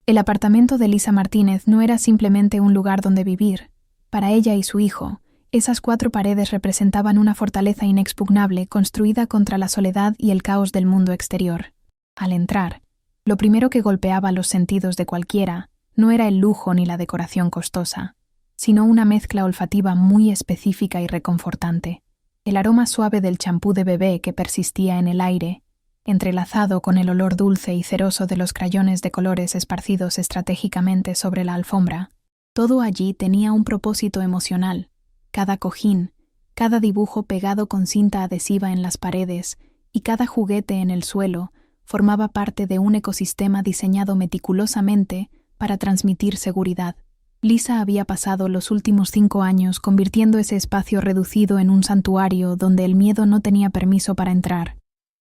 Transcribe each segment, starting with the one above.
El apartamento de Lisa Martínez no era simplemente un lugar donde vivir. Para ella y su hijo, esas 4 paredes representaban una fortaleza inexpugnable construida contra la soledad y el caos del mundo exterior. Al entrar, lo primero que golpeaba los sentidos de cualquiera no era el lujo ni la decoración costosa, sino una mezcla olfativa muy específica y reconfortante. El aroma suave del champú de bebé que persistía en el aire, entrelazado con el olor dulce y ceroso de los crayones de colores esparcidos estratégicamente sobre la alfombra. Todo allí tenía un propósito emocional. Cada cojín, cada dibujo pegado con cinta adhesiva en las paredes y cada juguete en el suelo formaba parte de un ecosistema diseñado meticulosamente para transmitir seguridad. Lisa había pasado los últimos 5 años convirtiendo ese espacio reducido en un santuario donde el miedo no tenía permiso para entrar.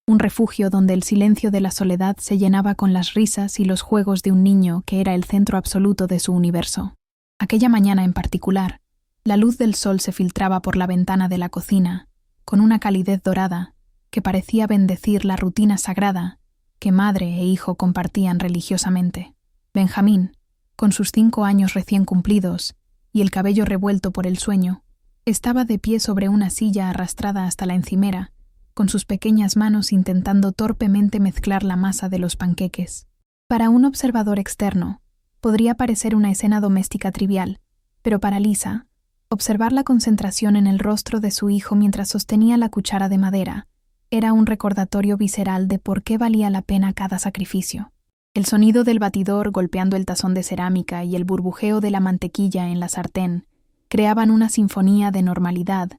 Un refugio donde el silencio de la soledad se llenaba con las risas y los juegos de un niño que era el centro absoluto de su universo. Aquella mañana en particular, la luz del sol se filtraba por la ventana de la cocina, con una calidez dorada que parecía bendecir la rutina sagrada que madre e hijo compartían religiosamente. Benjamín, con sus 5 años recién cumplidos y el cabello revuelto por el sueño, estaba de pie sobre una silla arrastrada hasta la encimera, con sus pequeñas manos intentando torpemente mezclar la masa de los panqueques. Para un observador externo, podría parecer una escena doméstica trivial, pero para Lisa, observar la concentración en el rostro de su hijo mientras sostenía la cuchara de madera era un recordatorio visceral de por qué valía la pena cada sacrificio. El sonido del batidor golpeando el tazón de cerámica y el burbujeo de la mantequilla en la sartén creaban una sinfonía de normalidad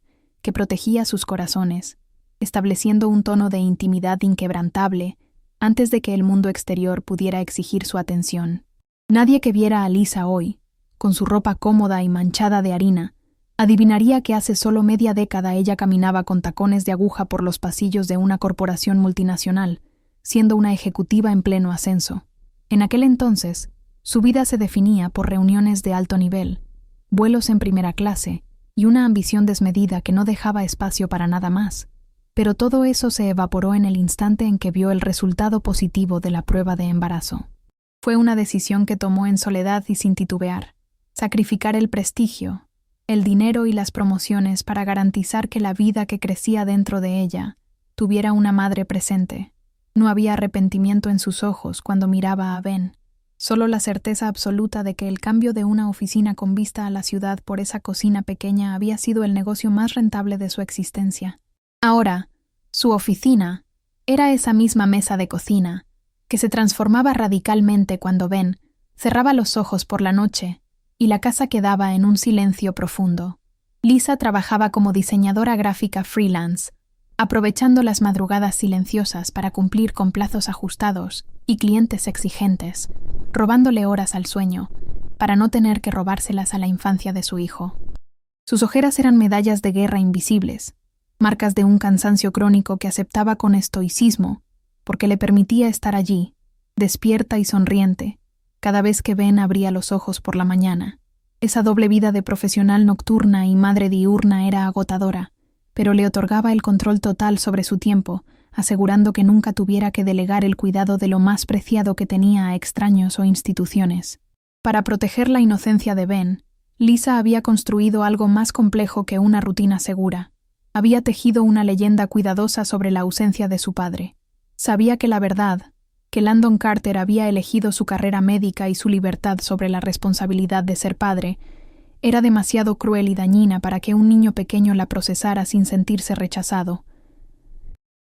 que protegía sus corazones, estableciendo un tono de intimidad inquebrantable antes de que el mundo exterior pudiera exigir su atención. Nadie que viera a Lisa hoy, con su ropa cómoda y manchada de harina, adivinaría que hace solo media década ella caminaba con tacones de aguja por los pasillos de una corporación multinacional, siendo una ejecutiva en pleno ascenso. En aquel entonces, su vida se definía por reuniones de alto nivel, vuelos en primera clase y una ambición desmedida que no dejaba espacio para nada más. Pero todo eso se evaporó en el instante en que vio el resultado positivo de la prueba de embarazo. Fue una decisión que tomó en soledad y sin titubear. Sacrificar el prestigio, el dinero y las promociones para garantizar que la vida que crecía dentro de ella tuviera una madre presente. No había arrepentimiento en sus ojos cuando miraba a Ben, solo la certeza absoluta de que el cambio de una oficina con vista a la ciudad por esa cocina pequeña había sido el negocio más rentable de su existencia. Ahora, su oficina era esa misma mesa de cocina, que se transformaba radicalmente cuando Ben cerraba los ojos por la noche y la casa quedaba en un silencio profundo. Lisa trabajaba como diseñadora gráfica freelance, aprovechando las madrugadas silenciosas para cumplir con plazos ajustados y clientes exigentes, robándole horas al sueño, para no tener que robárselas a la infancia de su hijo. Sus ojeras eran medallas de guerra invisibles, marcas de un cansancio crónico que aceptaba con estoicismo, porque le permitía estar allí, despierta y sonriente, cada vez que Ben abría los ojos por la mañana. Esa doble vida de profesional nocturna y madre diurna era agotadora, pero le otorgaba el control total sobre su tiempo, asegurando que nunca tuviera que delegar el cuidado de lo más preciado que tenía a extraños o instituciones. Para proteger la inocencia de Ben, Lisa había construido algo más complejo que una rutina segura. Había tejido una leyenda cuidadosa sobre la ausencia de su padre. Sabía que la verdad, que Landon Carter había elegido su carrera médica y su libertad sobre la responsabilidad de ser padre, era demasiado cruel y dañina para que un niño pequeño la procesara sin sentirse rechazado.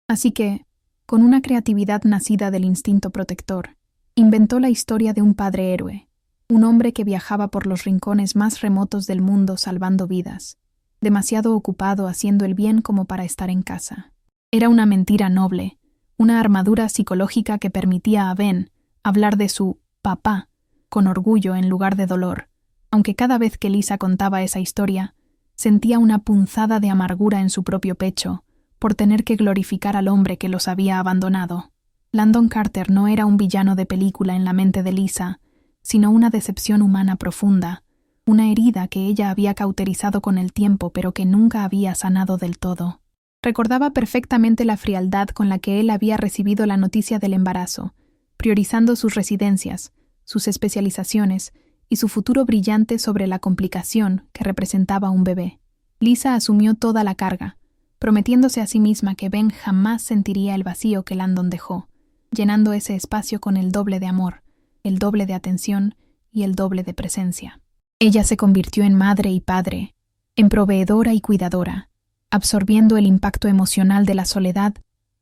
Así que, con una creatividad nacida del instinto protector, inventó la historia de un padre héroe, un hombre que viajaba por los rincones más remotos del mundo salvando vidas, demasiado ocupado haciendo el bien como para estar en casa. Era una mentira noble, una armadura psicológica que permitía a Ben hablar de su papá con orgullo en lugar de dolor, aunque cada vez que Lisa contaba esa historia, sentía una punzada de amargura en su propio pecho por tener que glorificar al hombre que los había abandonado. Landon Carter no era un villano de película en la mente de Lisa, sino una decepción humana profunda, una herida que ella había cauterizado con el tiempo pero que nunca había sanado del todo. Recordaba perfectamente la frialdad con la que él había recibido la noticia del embarazo, priorizando sus residencias, sus especializaciones y su futuro brillante sobre la complicación que representaba un bebé. Lisa asumió toda la carga, prometiéndose a sí misma que Ben jamás sentiría el vacío que Landon dejó, llenando ese espacio con el doble de amor, el doble de atención y el doble de presencia. Ella se convirtió en madre y padre, en proveedora y cuidadora, absorbiendo el impacto emocional de la soledad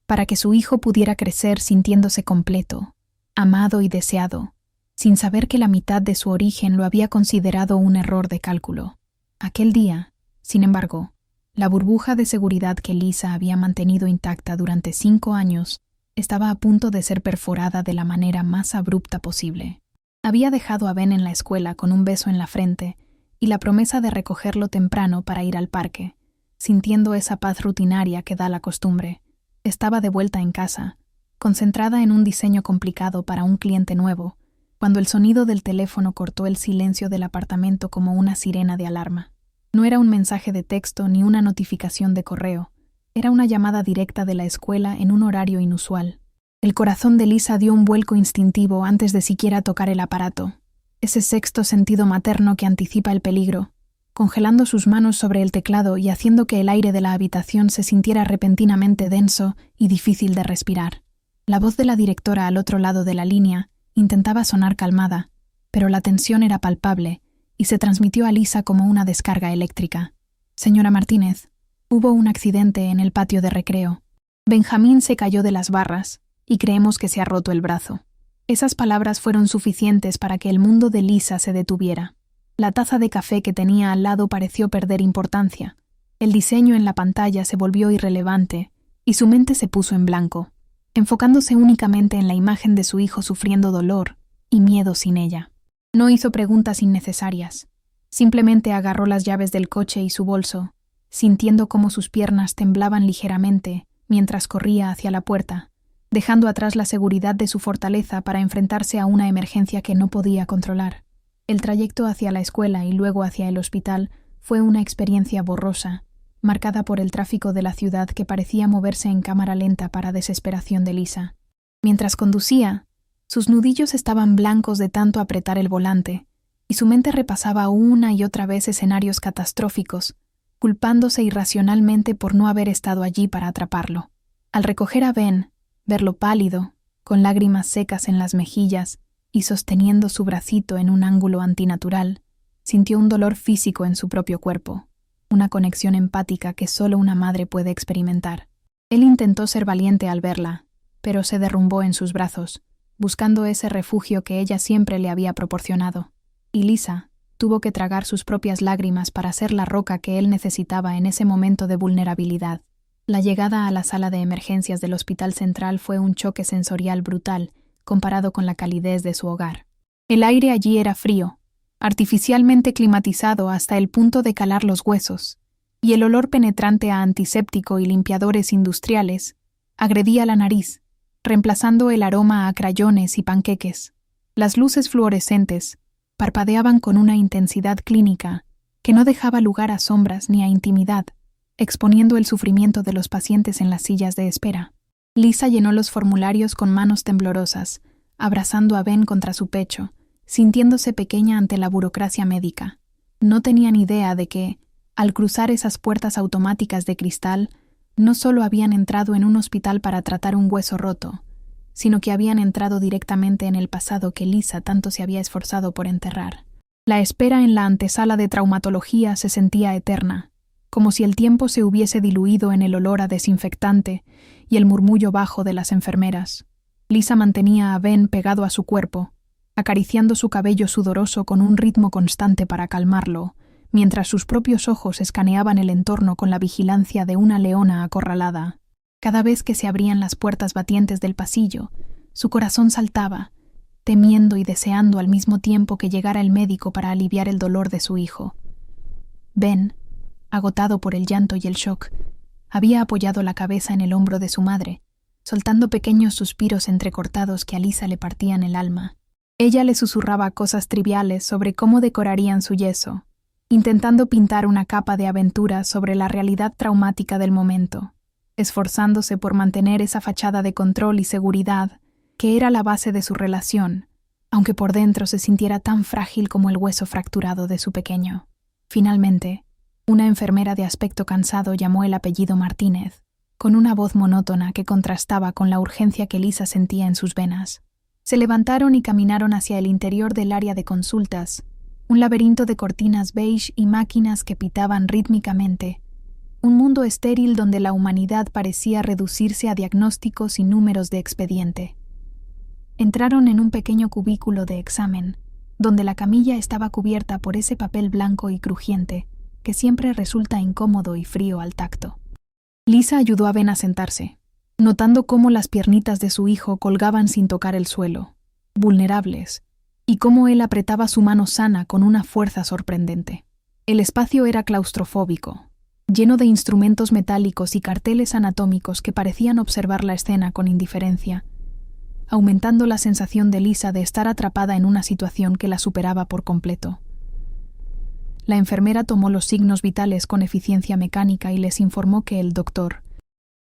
para que su hijo pudiera crecer sintiéndose completo, amado y deseado, sin saber que la mitad de su origen lo había considerado un error de cálculo. Aquel día, sin embargo, la burbuja de seguridad que Lisa había mantenido intacta durante 5 años estaba a punto de ser perforada de la manera más abrupta posible. Había dejado a Ben en la escuela con un beso en la frente y la promesa de recogerlo temprano para ir al parque, sintiendo esa paz rutinaria que da la costumbre. Estaba de vuelta en casa, concentrada en un diseño complicado para un cliente nuevo, cuando el sonido del teléfono cortó el silencio del apartamento como una sirena de alarma. No era un mensaje de texto ni una notificación de correo, era una llamada directa de la escuela en un horario inusual. El corazón de Lisa dio un vuelco instintivo antes de siquiera tocar el aparato, ese sexto sentido materno que anticipa el peligro, congelando sus manos sobre el teclado y haciendo que el aire de la habitación se sintiera repentinamente denso y difícil de respirar. La voz de la directora al otro lado de la línea intentaba sonar calmada, pero la tensión era palpable y se transmitió a Lisa como una descarga eléctrica. «Señora Martínez, hubo un accidente en el patio de recreo. Benjamín se cayó de las barras y creemos que se ha roto el brazo». Esas palabras fueron suficientes para que el mundo de Lisa se detuviera. La taza de café que tenía al lado pareció perder importancia. El diseño en la pantalla se volvió irrelevante y su mente se puso en blanco, enfocándose únicamente en la imagen de su hijo sufriendo dolor y miedo sin ella. No hizo preguntas innecesarias. Simplemente agarró las llaves del coche y su bolso, sintiendo cómo sus piernas temblaban ligeramente mientras corría hacia la puerta, dejando atrás la seguridad de su fortaleza para enfrentarse a una emergencia que no podía controlar. El trayecto hacia la escuela y luego hacia el hospital fue una experiencia borrosa, marcada por el tráfico de la ciudad que parecía moverse en cámara lenta para desesperación de Lisa. Mientras conducía, sus nudillos estaban blancos de tanto apretar el volante, y su mente repasaba una y otra vez escenarios catastróficos, culpándose irracionalmente por no haber estado allí para atraparlo. Al recoger a Ben, verlo pálido, con lágrimas secas en las mejillas y sosteniendo su bracito en un ángulo antinatural, sintió un dolor físico en su propio cuerpo, una conexión empática que solo una madre puede experimentar. Él intentó ser valiente al verla, pero se derrumbó en sus brazos, buscando ese refugio que ella siempre le había proporcionado. Y Lisa tuvo que tragar sus propias lágrimas para ser la roca que él necesitaba en ese momento de vulnerabilidad. La llegada a la sala de emergencias del Hospital Central fue un choque sensorial brutal comparado con la calidez de su hogar. El aire allí era frío, artificialmente climatizado hasta el punto de calar los huesos, y el olor penetrante a antiséptico y limpiadores industriales agredía la nariz, reemplazando el aroma a crayones y panqueques. Las luces fluorescentes parpadeaban con una intensidad clínica que no dejaba lugar a sombras ni a intimidad, exponiendo el sufrimiento de los pacientes en las sillas de espera. Lisa llenó los formularios con manos temblorosas, abrazando a Ben contra su pecho, sintiéndose pequeña ante la burocracia médica. No tenían idea de que, al cruzar esas puertas automáticas de cristal, no solo habían entrado en un hospital para tratar un hueso roto, sino que habían entrado directamente en el pasado que Lisa tanto se había esforzado por enterrar. La espera en la antesala de traumatología se sentía eterna, como si el tiempo se hubiese diluido en el olor a desinfectante y el murmullo bajo de las enfermeras. Lisa mantenía a Ben pegado a su cuerpo, acariciando su cabello sudoroso con un ritmo constante para calmarlo, mientras sus propios ojos escaneaban el entorno con la vigilancia de una leona acorralada. Cada vez que se abrían las puertas batientes del pasillo, su corazón saltaba, temiendo y deseando al mismo tiempo que llegara el médico para aliviar el dolor de su hijo. Ben, agotado por el llanto y el shock, había apoyado la cabeza en el hombro de su madre, soltando pequeños suspiros entrecortados que a Lisa le partían el alma. Ella le susurraba cosas triviales sobre cómo decorarían su yeso, intentando pintar una capa de aventura sobre la realidad traumática del momento, esforzándose por mantener esa fachada de control y seguridad que era la base de su relación, aunque por dentro se sintiera tan frágil como el hueso fracturado de su pequeño. Finalmente, una enfermera de aspecto cansado llamó el apellido Martínez, con una voz monótona que contrastaba con la urgencia que Lisa sentía en sus venas. Se levantaron y caminaron hacia el interior del área de consultas, un laberinto de cortinas beige y máquinas que pitaban rítmicamente, un mundo estéril donde la humanidad parecía reducirse a diagnósticos y números de expediente. Entraron en un pequeño cubículo de examen, donde la camilla estaba cubierta por ese papel blanco y crujiente, que siempre resulta incómodo y frío al tacto. Lisa ayudó a Ben a sentarse, notando cómo las piernitas de su hijo colgaban sin tocar el suelo, vulnerables, y cómo él apretaba su mano sana con una fuerza sorprendente. El espacio era claustrofóbico, lleno de instrumentos metálicos y carteles anatómicos que parecían observar la escena con indiferencia, aumentando la sensación de Lisa de estar atrapada en una situación que la superaba por completo. La enfermera tomó los signos vitales con eficiencia mecánica y les informó que el doctor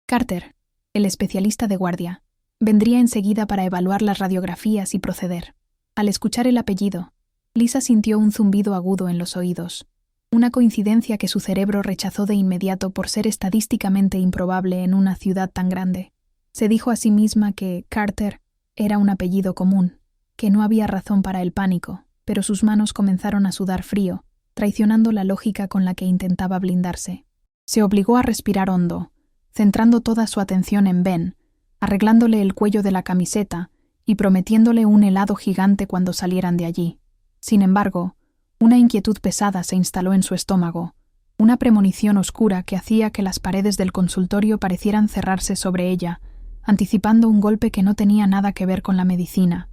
Carter, el especialista de guardia, vendría enseguida para evaluar las radiografías y proceder. Al escuchar el apellido, Lisa sintió un zumbido agudo en los oídos, una coincidencia que su cerebro rechazó de inmediato por ser estadísticamente improbable en una ciudad tan grande. Se dijo a sí misma que Carter era un apellido común, que no había razón para el pánico, pero sus manos comenzaron a sudar frío, traicionando la lógica con la que intentaba blindarse. Se obligó a respirar hondo, centrando toda su atención en Ben, arreglándole el cuello de la camiseta y prometiéndole un helado gigante cuando salieran de allí. Sin embargo, una inquietud pesada se instaló en su estómago, una premonición oscura que hacía que las paredes del consultorio parecieran cerrarse sobre ella, anticipando un golpe que no tenía nada que ver con la medicina.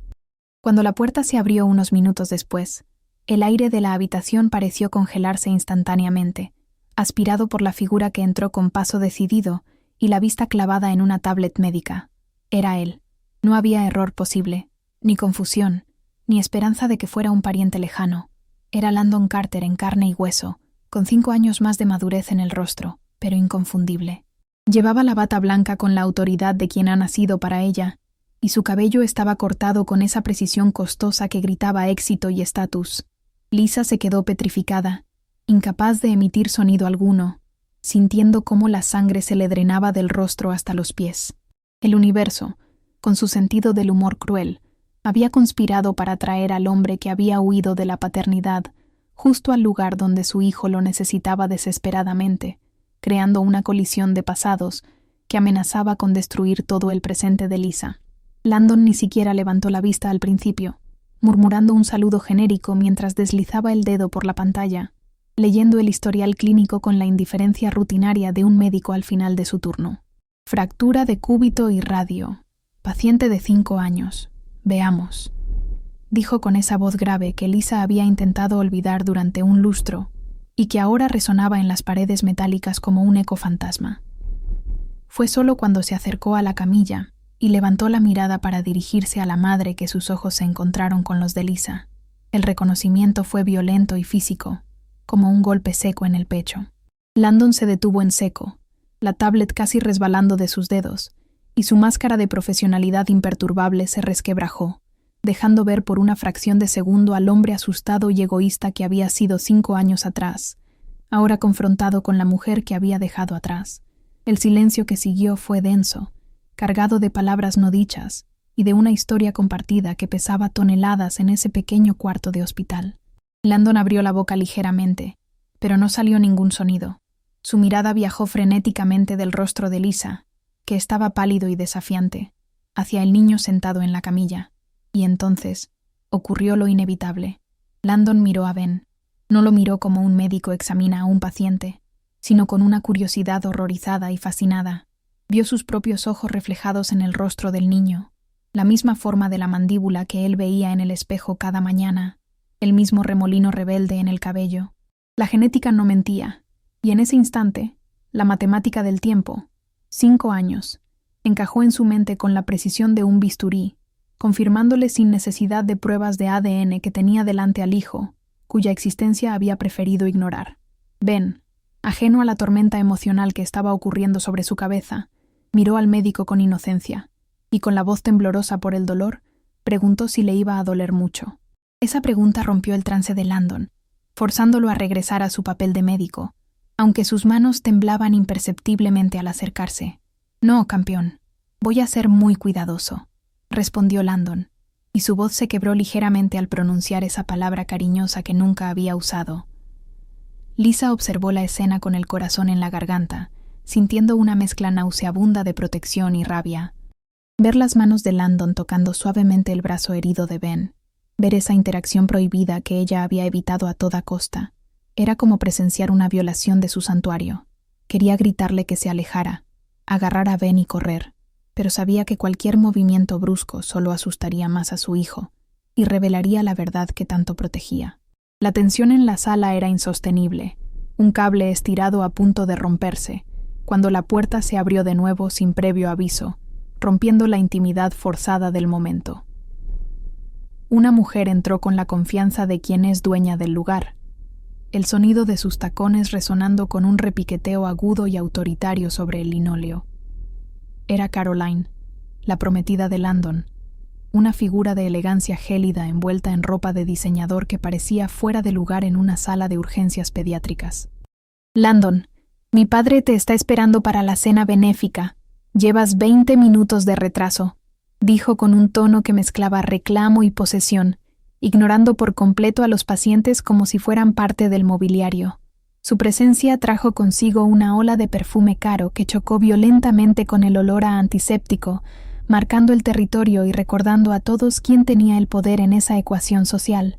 Cuando la puerta se abrió unos minutos después, el aire de la habitación pareció congelarse instantáneamente, aspirado por la figura que entró con paso decidido y la vista clavada en una tablet médica. Era él. No había error posible, ni confusión, ni esperanza de que fuera un pariente lejano. Era Landon Carter en carne y hueso, con 5 años más de madurez en el rostro, pero inconfundible. Llevaba la bata blanca con la autoridad de quien ha nacido para ella, y su cabello estaba cortado con esa precisión costosa que gritaba éxito y estatus. Lisa se quedó petrificada, incapaz de emitir sonido alguno, sintiendo cómo la sangre se le drenaba del rostro hasta los pies. El universo, con su sentido del humor cruel, había conspirado para traer al hombre que había huido de la paternidad justo al lugar donde su hijo lo necesitaba desesperadamente, creando una colisión de pasados que amenazaba con destruir todo el presente de Lisa. Landon ni siquiera levantó la vista al principio, murmurando un saludo genérico mientras deslizaba el dedo por la pantalla, leyendo el historial clínico con la indiferencia rutinaria de un médico al final de su turno. Fractura de cúbito y radio. Paciente de 5 años. Veamos, dijo con esa voz grave que Lisa había intentado olvidar durante un lustro y que ahora resonaba en las paredes metálicas como un eco fantasma. Fue solo cuando se acercó a la camilla y levantó la mirada para dirigirse a la madre que sus ojos se encontraron con los de Lisa. El reconocimiento fue violento y físico, como un golpe seco en el pecho. Landon se detuvo en seco, la tablet casi resbalando de sus dedos, y su máscara de profesionalidad imperturbable se resquebrajó, dejando ver por una fracción de segundo al hombre asustado y egoísta que había sido 5 años atrás, ahora confrontado con la mujer que había dejado atrás. El silencio que siguió fue denso, cargado de palabras no dichas y de una historia compartida que pesaba toneladas en ese pequeño cuarto de hospital. Landon abrió la boca ligeramente, pero no salió ningún sonido. Su mirada viajó frenéticamente del rostro de Lisa, que estaba pálido y desafiante, hacia el niño sentado en la camilla. Y entonces ocurrió lo inevitable. Landon miró a Ben. No lo miró como un médico examina a un paciente, sino con una curiosidad horrorizada y fascinada. Vio sus propios ojos reflejados en el rostro del niño, la misma forma de la mandíbula que él veía en el espejo cada mañana, el mismo remolino rebelde en el cabello. La genética no mentía, y en ese instante, la matemática del tiempo, 5 años, encajó en su mente con la precisión de un bisturí, confirmándole sin necesidad de pruebas de ADN que tenía delante al hijo, cuya existencia había preferido ignorar. Ben, ajeno a la tormenta emocional que estaba ocurriendo sobre su cabeza, miró al médico con inocencia, y con la voz temblorosa por el dolor, Preguntó si le iba a doler mucho. Esa pregunta rompió el trance de Landon, forzándolo a regresar a su papel de médico, aunque sus manos temblaban imperceptiblemente al acercarse. «No, campeón. Voy a ser muy cuidadoso», respondió Landon, y su voz se quebró ligeramente al pronunciar esa palabra cariñosa que nunca había usado. Lisa observó la escena con el corazón en la garganta, sintiendo una mezcla nauseabunda de protección y rabia. Ver las manos de Landon tocando suavemente el brazo herido de Ben, ver esa interacción prohibida que ella había evitado a toda costa, era como presenciar una violación de su santuario. Quería gritarle que se alejara, agarrar a Ben y correr, pero sabía que cualquier movimiento brusco solo asustaría más a su hijo y revelaría la verdad que tanto protegía. La tensión en la sala era insostenible, un cable estirado a punto de romperse, cuando la puerta se abrió de nuevo sin previo aviso, rompiendo la intimidad forzada del momento. Una mujer entró con la confianza de quien es dueña del lugar, el sonido de sus tacones resonando con un repiqueteo agudo y autoritario sobre el linóleo. Era Caroline, la prometida de Landon, una figura de elegancia gélida envuelta en ropa de diseñador que parecía fuera de lugar en una sala de urgencias pediátricas. «Landon, mi padre te está esperando para la cena benéfica. Llevas 20 minutos de retraso», dijo con un tono que mezclaba reclamo y posesión, ignorando por completo a los pacientes como si fueran parte del mobiliario. Su presencia trajo consigo una ola de perfume caro que chocó violentamente con el olor a antiséptico, marcando el territorio y recordando a todos quién tenía el poder en esa ecuación social.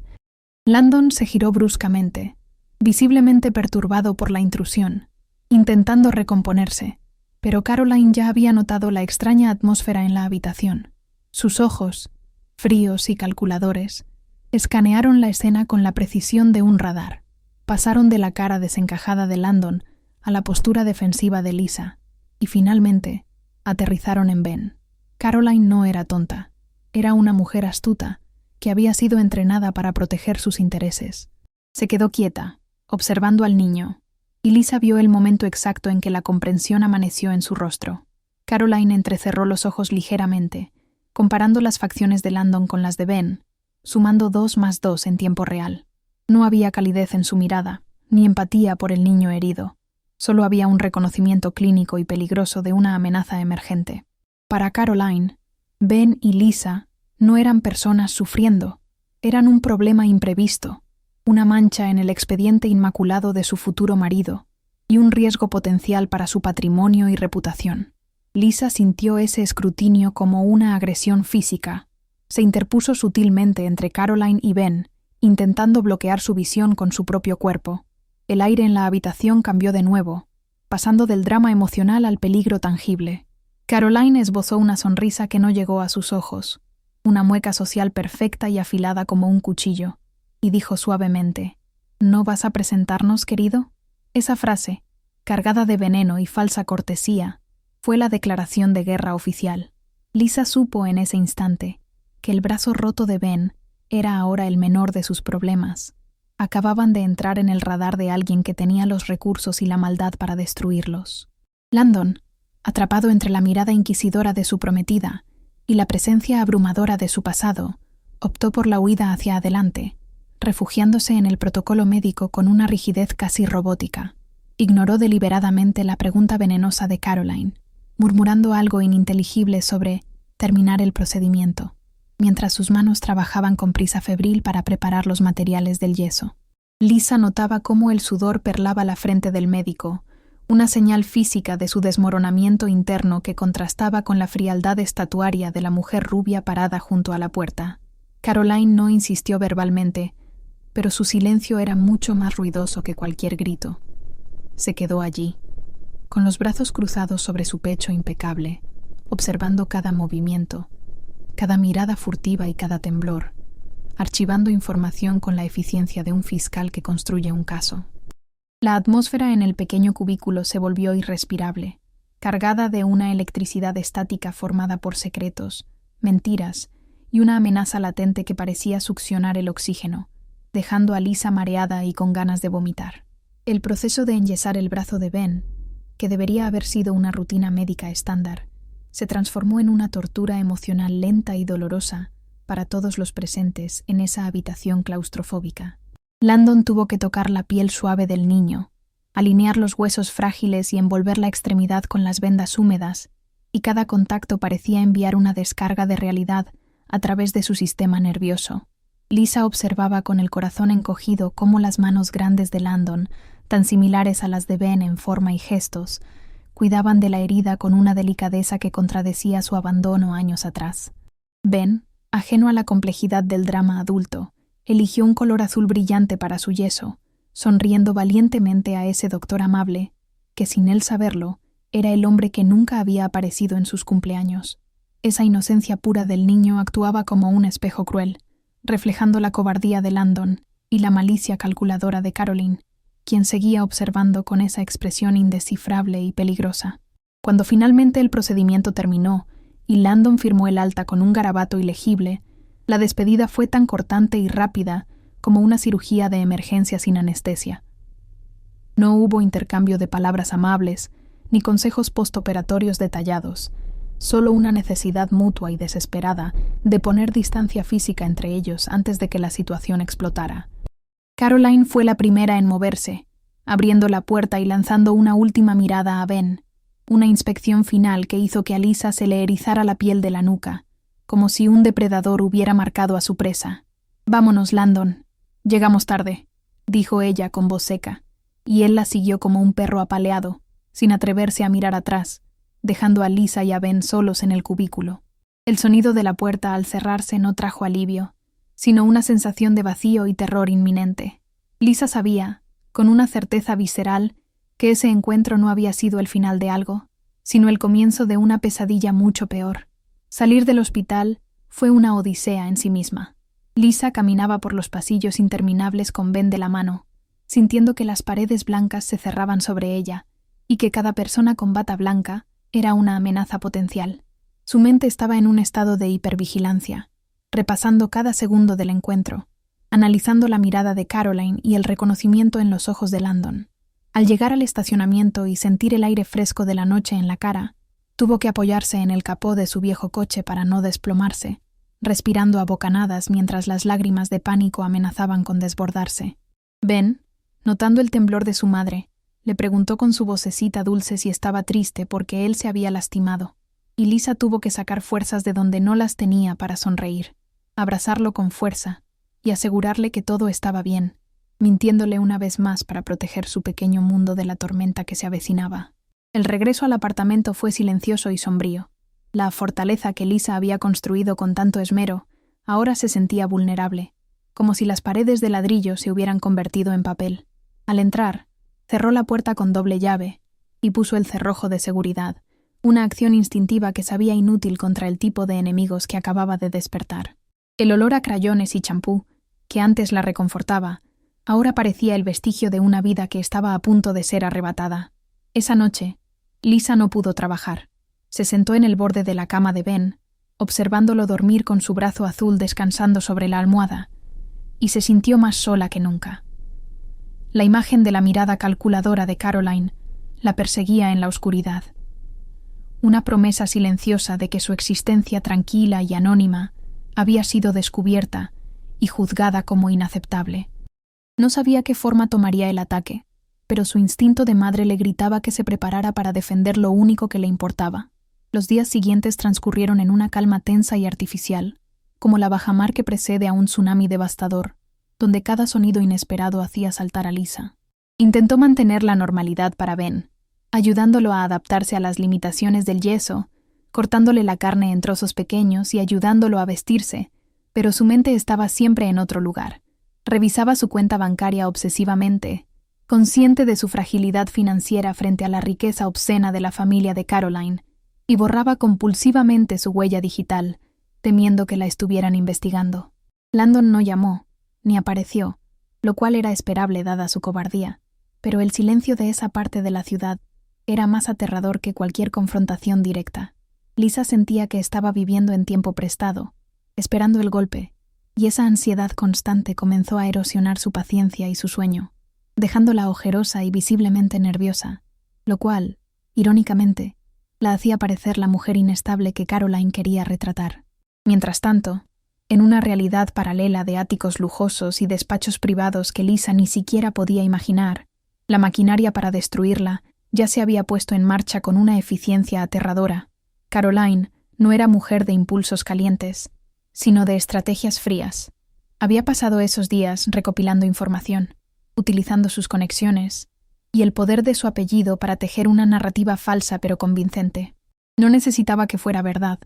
Landon se giró bruscamente, visiblemente perturbado por la intrusión, intentando recomponerse, pero Caroline ya había notado la extraña atmósfera en la habitación. Sus ojos, fríos y calculadores, escanearon la escena con la precisión de un radar. Pasaron de la cara desencajada de Landon a la postura defensiva de Lisa, y finalmente aterrizaron en Ben. Caroline no era tonta, era una mujer astuta que había sido entrenada para proteger sus intereses. Se quedó quieta, observando al niño, y Lisa vio el momento exacto en que la comprensión amaneció en su rostro. Caroline entrecerró los ojos ligeramente, comparando las facciones de Landon con las de Ben, sumando 2 más 2 en tiempo real. No había calidez en su mirada, ni empatía por el niño herido. Solo había un reconocimiento clínico y peligroso de una amenaza emergente. Para Caroline, Ben y Lisa no eran personas sufriendo, eran un problema imprevisto, una mancha en el expediente inmaculado de su futuro marido y un riesgo potencial para su patrimonio y reputación. Lisa sintió ese escrutinio como una agresión física. Se interpuso sutilmente entre Caroline y Ben, intentando bloquear su visión con su propio cuerpo. El aire en la habitación cambió de nuevo, pasando del drama emocional al peligro tangible. Caroline esbozó una sonrisa que no llegó a sus ojos, una mueca social perfecta y afilada como un cuchillo, y dijo suavemente: «¿No vas a presentarnos, querido?». Esa frase, cargada de veneno y falsa cortesía, fue la declaración de guerra oficial. Lisa supo en ese instante que el brazo roto de Ben era ahora el menor de sus problemas. Acababan de entrar en el radar de alguien que tenía los recursos y la maldad para destruirlos. Landon, atrapado entre la mirada inquisidora de su prometida y la presencia abrumadora de su pasado, optó por la huida hacia adelante, refugiándose en el protocolo médico con una rigidez casi robótica. Ignoró deliberadamente la pregunta venenosa de Caroline, murmurando algo ininteligible sobre terminar el procedimiento, mientras sus manos trabajaban con prisa febril para preparar los materiales del yeso. Lisa notaba cómo el sudor perlaba la frente del médico, una señal física de su desmoronamiento interno que contrastaba con la frialdad estatuaria de la mujer rubia parada junto a la puerta. Caroline no insistió verbalmente, pero su silencio era mucho más ruidoso que cualquier grito. Se quedó allí, con los brazos cruzados sobre su pecho impecable, observando cada movimiento, cada mirada furtiva y cada temblor, archivando información con la eficiencia de un fiscal que construye un caso. La atmósfera en el pequeño cubículo se volvió irrespirable, cargada de una electricidad estática formada por secretos, mentiras y una amenaza latente que parecía succionar el oxígeno, dejando a Lisa mareada y con ganas de vomitar. El proceso de enyesar el brazo de Ben, que debería haber sido una rutina médica estándar, se transformó en una tortura emocional lenta y dolorosa para todos los presentes en esa habitación claustrofóbica. Landon tuvo que tocar la piel suave del niño, alinear los huesos frágiles y envolver la extremidad con las vendas húmedas, y cada contacto parecía enviar una descarga de realidad a través de su sistema nervioso. Lisa observaba con el corazón encogido cómo las manos grandes de Landon, tan similares a las de Ben en forma y gestos, cuidaban de la herida con una delicadeza que contradecía su abandono años atrás. Ben, ajeno a la complejidad del drama adulto, eligió un color azul brillante para su yeso, sonriendo valientemente a ese doctor amable, que sin él saberlo, era el hombre que nunca había aparecido en sus cumpleaños. Esa inocencia pura del niño actuaba como un espejo cruel, reflejando la cobardía de Landon y la malicia calculadora de Caroline, quien seguía observando con esa expresión indescifrable y peligrosa. Cuando finalmente el procedimiento terminó y Landon firmó el alta con un garabato ilegible, la despedida fue tan cortante y rápida como una cirugía de emergencia sin anestesia. No hubo intercambio de palabras amables ni consejos postoperatorios detallados, solo una necesidad mutua y desesperada de poner distancia física entre ellos antes de que la situación explotara. Caroline fue la primera en moverse, abriendo la puerta y lanzando una última mirada a Ben, una inspección final que hizo que a Lisa se le erizara la piel de la nuca, como si un depredador hubiera marcado a su presa. «Vámonos, Landon. Llegamos tarde», dijo ella con voz seca, y él la siguió como un perro apaleado, sin atreverse a mirar atrás, dejando a Lisa y a Ben solos en el cubículo. El sonido de la puerta al cerrarse no trajo alivio, sino una sensación de vacío y terror inminente. Lisa sabía, con una certeza visceral, que ese encuentro no había sido el final de algo, sino el comienzo de una pesadilla mucho peor. Salir del hospital fue una odisea en sí misma. Lisa caminaba por los pasillos interminables con Ben de la mano, sintiendo que las paredes blancas se cerraban sobre ella y que cada persona con bata blanca era una amenaza potencial. Su mente estaba en un estado de hipervigilancia, repasando cada segundo del encuentro, analizando la mirada de Caroline y el reconocimiento en los ojos de Landon. Al llegar al estacionamiento y sentir el aire fresco de la noche en la cara, tuvo que apoyarse en el capó de su viejo coche para no desplomarse, respirando a bocanadas mientras las lágrimas de pánico amenazaban con desbordarse. Ben, notando el temblor de su madre, le preguntó con su vocecita dulce si estaba triste porque él se había lastimado, y Lisa tuvo que sacar fuerzas de donde no las tenía para sonreír, abrazarlo con fuerza y asegurarle que todo estaba bien, mintiéndole una vez más para proteger su pequeño mundo de la tormenta que se avecinaba. El regreso al apartamento fue silencioso y sombrío. La fortaleza que Lisa había construido con tanto esmero ahora se sentía vulnerable, como si las paredes de ladrillo se hubieran convertido en papel. Al entrar, cerró la puerta con doble llave y puso el cerrojo de seguridad, una acción instintiva que sabía inútil contra el tipo de enemigos que acababa de despertar. El olor a crayones y champú, que antes la reconfortaba, ahora parecía el vestigio de una vida que estaba a punto de ser arrebatada. Esa noche, Lisa no pudo trabajar. Se sentó en el borde de la cama de Ben, observándolo dormir con su brazo azul descansando sobre la almohada, y se sintió más sola que nunca. La imagen de la mirada calculadora de Caroline la perseguía en la oscuridad. Una promesa silenciosa de que su existencia tranquila y anónima había sido descubierta y juzgada como inaceptable. No sabía qué forma tomaría el ataque, pero su instinto de madre le gritaba que se preparara para defender lo único que le importaba. Los días siguientes transcurrieron en una calma tensa y artificial, como la bajamar que precede a un tsunami devastador, donde cada sonido inesperado hacía saltar a Lisa. Intentó mantener la normalidad para Ben, ayudándolo a adaptarse a las limitaciones del yeso, cortándole la carne en trozos pequeños y ayudándolo a vestirse, pero su mente estaba siempre en otro lugar. Revisaba su cuenta bancaria obsesivamente, consciente de su fragilidad financiera frente a la riqueza obscena de la familia de Caroline, y borraba compulsivamente su huella digital, temiendo que la estuvieran investigando. Landon no llamó, ni apareció, lo cual era esperable dada su cobardía, pero el silencio de esa parte de la ciudad era más aterrador que cualquier confrontación directa. Lisa sentía que estaba viviendo en tiempo prestado, esperando el golpe, y esa ansiedad constante comenzó a erosionar su paciencia y su sueño, dejándola ojerosa y visiblemente nerviosa, lo cual, irónicamente, la hacía parecer la mujer inestable que Caroline quería retratar. Mientras tanto, en una realidad paralela de áticos lujosos y despachos privados que Lisa ni siquiera podía imaginar. La maquinaria para destruirla ya se había puesto en marcha con una eficiencia aterradora. Caroline no era mujer de impulsos calientes, sino de estrategias frías. Había pasado esos días recopilando información, utilizando sus conexiones y el poder de su apellido para tejer una narrativa falsa pero convincente. No necesitaba que fuera verdad,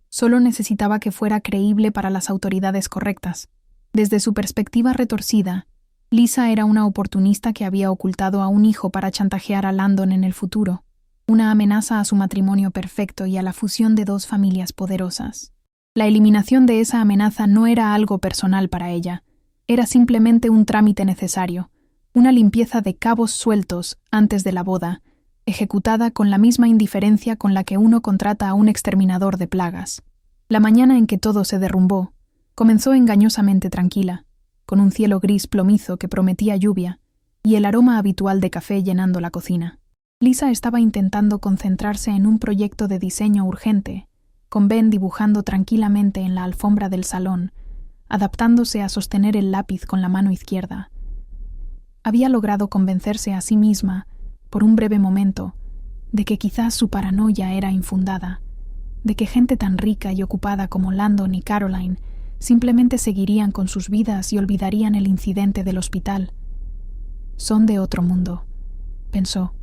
solo necesitaba que fuera creíble para las autoridades correctas. Desde su perspectiva retorcida, Lisa era una oportunista que había ocultado a un hijo para chantajear a Landon en el futuro, una amenaza a su matrimonio perfecto y a la fusión de dos familias poderosas. La eliminación de esa amenaza no era algo personal para ella, era simplemente un trámite necesario, una limpieza de cabos sueltos antes de la boda, ejecutada con la misma indiferencia con la que uno contrata a un exterminador de plagas. La mañana en que todo se derrumbó, comenzó engañosamente tranquila, con un cielo gris plomizo que prometía lluvia y el aroma habitual de café llenando la cocina. Lisa estaba intentando concentrarse en un proyecto de diseño urgente, con Ben dibujando tranquilamente en la alfombra del salón, adaptándose a sostener el lápiz con la mano izquierda. Había logrado convencerse a sí misma, por un breve momento, de que quizás su paranoia era infundada, de que gente tan rica y ocupada como Landon y Caroline simplemente seguirían con sus vidas y olvidarían el incidente del hospital. Son de otro mundo, pensó.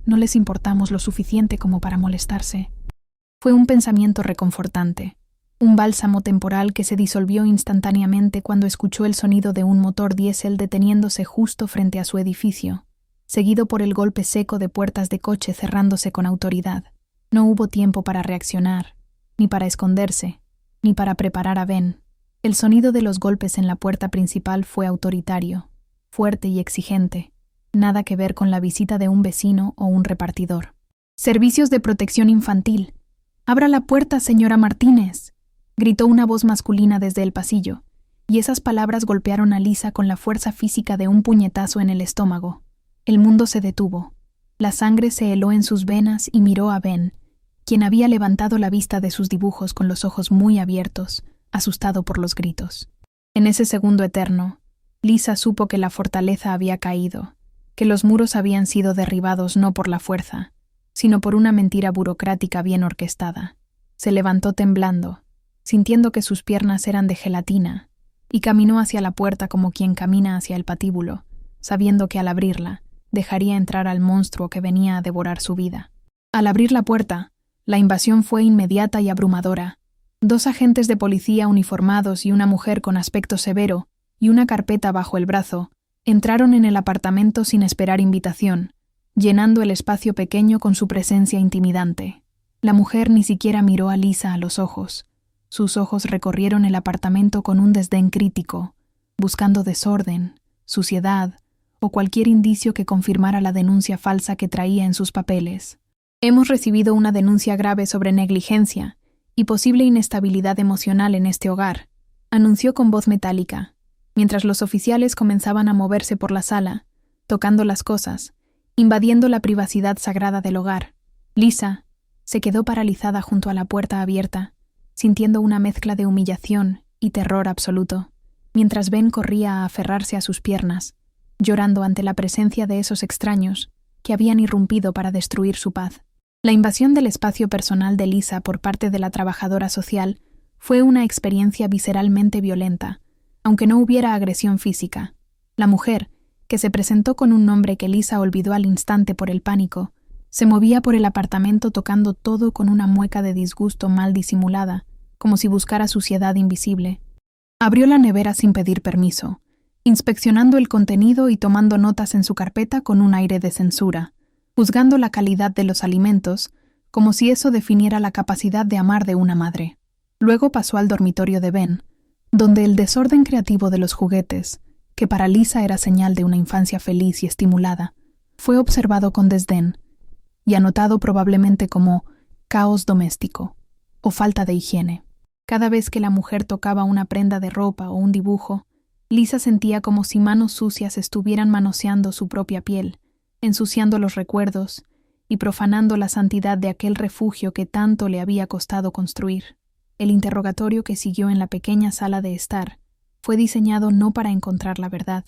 No les importamos lo suficiente como para molestarse. Fue un pensamiento reconfortante, un bálsamo temporal que se disolvió instantáneamente cuando escuchó el sonido de un motor diésel deteniéndose justo frente a su edificio, seguido por el golpe seco de puertas de coche cerrándose con autoridad. No hubo tiempo para reaccionar, ni para esconderse, ni para preparar a Ben. El sonido de los golpes en la puerta principal fue autoritario, fuerte y exigente, nada que ver con la visita de un vecino o un repartidor. «Servicios de protección infantil. ¡Abra la puerta, señora Martínez!», gritó una voz masculina desde el pasillo, y esas palabras golpearon a Lisa con la fuerza física de un puñetazo en el estómago. El mundo se detuvo. La sangre se heló en sus venas y miró a Ben, quien había levantado la vista de sus dibujos con los ojos muy abiertos, asustado por los gritos. En ese segundo eterno, Lisa supo que la fortaleza había caído, que los muros habían sido derribados no por la fuerza, sino por una mentira burocrática bien orquestada. Se levantó temblando, sintiendo que sus piernas eran de gelatina, y caminó hacia la puerta como quien camina hacia el patíbulo, sabiendo que al abrirla, dejaría entrar al monstruo que venía a devorar su vida. Al abrir la puerta, la invasión fue inmediata y abrumadora. 2 agentes de policía uniformados y una mujer con aspecto severo y una carpeta bajo el brazo entraron en el apartamento sin esperar invitación, llenando el espacio pequeño con su presencia intimidante. La mujer ni siquiera miró a Lisa a los ojos. Sus ojos recorrieron el apartamento con un desdén crítico, buscando desorden, suciedad o cualquier indicio que confirmara la denuncia falsa que traía en sus papeles. «Hemos recibido una denuncia grave sobre negligencia y posible inestabilidad emocional en este hogar», anunció con voz metálica, mientras los oficiales comenzaban a moverse por la sala, tocando las cosas, invadiendo la privacidad sagrada del hogar. Lisa se quedó paralizada junto a la puerta abierta, sintiendo una mezcla de humillación y terror absoluto, mientras Ben corría a aferrarse a sus piernas, llorando ante la presencia de esos extraños que habían irrumpido para destruir su paz. La invasión del espacio personal de Lisa por parte de la trabajadora social fue una experiencia visceralmente violenta, aunque no hubiera agresión física. La mujer, que se presentó con un nombre que Lisa olvidó al instante por el pánico, se movía por el apartamento tocando todo con una mueca de disgusto mal disimulada, como si buscara suciedad invisible. Abrió la nevera sin pedir permiso, inspeccionando el contenido y tomando notas en su carpeta con un aire de censura, juzgando la calidad de los alimentos, como si eso definiera la capacidad de amar de una madre. Luego pasó al dormitorio de Ben, donde el desorden creativo de los juguetes, que para Lisa era señal de una infancia feliz y estimulada, fue observado con desdén y anotado probablemente como caos doméstico o falta de higiene. Cada vez que la mujer tocaba una prenda de ropa o un dibujo, Lisa sentía como si manos sucias estuvieran manoseando su propia piel, ensuciando los recuerdos y profanando la santidad de aquel refugio que tanto le había costado construir. El interrogatorio que siguió en la pequeña sala de estar fue diseñado no para encontrar la verdad,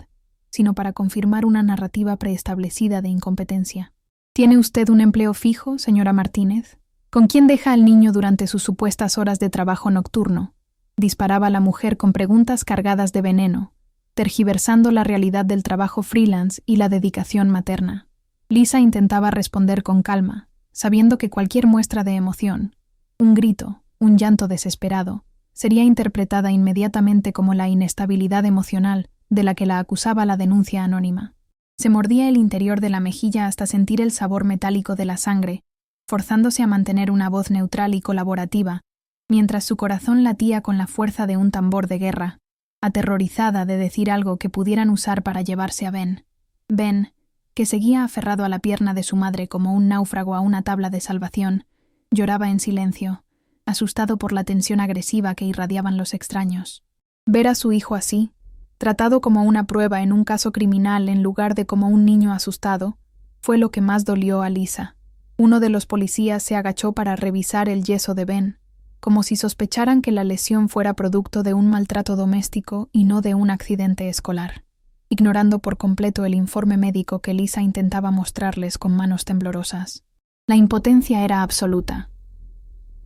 sino para confirmar una narrativa preestablecida de incompetencia. ¿Tiene usted un empleo fijo, señora Martínez? ¿Con quién deja al niño durante sus supuestas horas de trabajo nocturno? Disparaba la mujer con preguntas cargadas de veneno, tergiversando la realidad del trabajo freelance y la dedicación materna. Lisa intentaba responder con calma, sabiendo que cualquier muestra de emoción, un grito, un llanto desesperado, sería interpretada inmediatamente como la inestabilidad emocional de la que la acusaba la denuncia anónima. Se mordía el interior de la mejilla hasta sentir el sabor metálico de la sangre, forzándose a mantener una voz neutral y colaborativa, mientras su corazón latía con la fuerza de un tambor de guerra, aterrorizada de decir algo que pudieran usar para llevarse a Ben. Ben, que seguía aferrado a la pierna de su madre como un náufrago a una tabla de salvación, lloraba en silencio, asustado por la tensión agresiva que irradiaban los extraños. Ver a su hijo así, tratado como una prueba en un caso criminal en lugar de como un niño asustado, fue lo que más dolió a Lisa. Uno de los policías se agachó para revisar el yeso de Ben, como si sospecharan que la lesión fuera producto de un maltrato doméstico y no de un accidente escolar, ignorando por completo el informe médico que Lisa intentaba mostrarles con manos temblorosas. La impotencia era absoluta.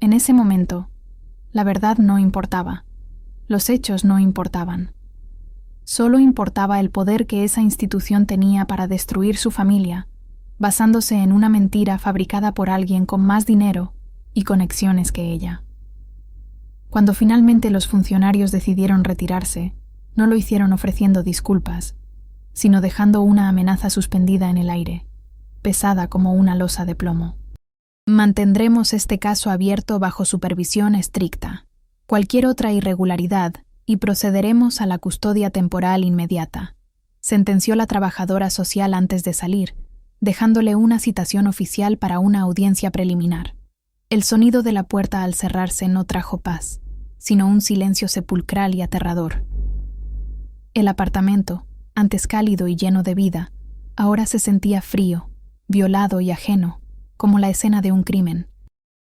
En ese momento, la verdad no importaba. Los hechos no importaban. Solo importaba el poder que esa institución tenía para destruir su familia, basándose en una mentira fabricada por alguien con más dinero y conexiones que ella. Cuando finalmente los funcionarios decidieron retirarse, no lo hicieron ofreciendo disculpas, sino dejando una amenaza suspendida en el aire, pesada como una losa de plomo. Mantendremos este caso abierto bajo supervisión estricta. Cualquier otra irregularidad y procederemos a la custodia temporal inmediata, sentenció la trabajadora social antes de salir, dejándole una citación oficial para una audiencia preliminar. El sonido de la puerta al cerrarse no trajo paz, sino un silencio sepulcral y aterrador. El apartamento, antes cálido y lleno de vida, ahora se sentía frío, violado y ajeno, como la escena de un crimen.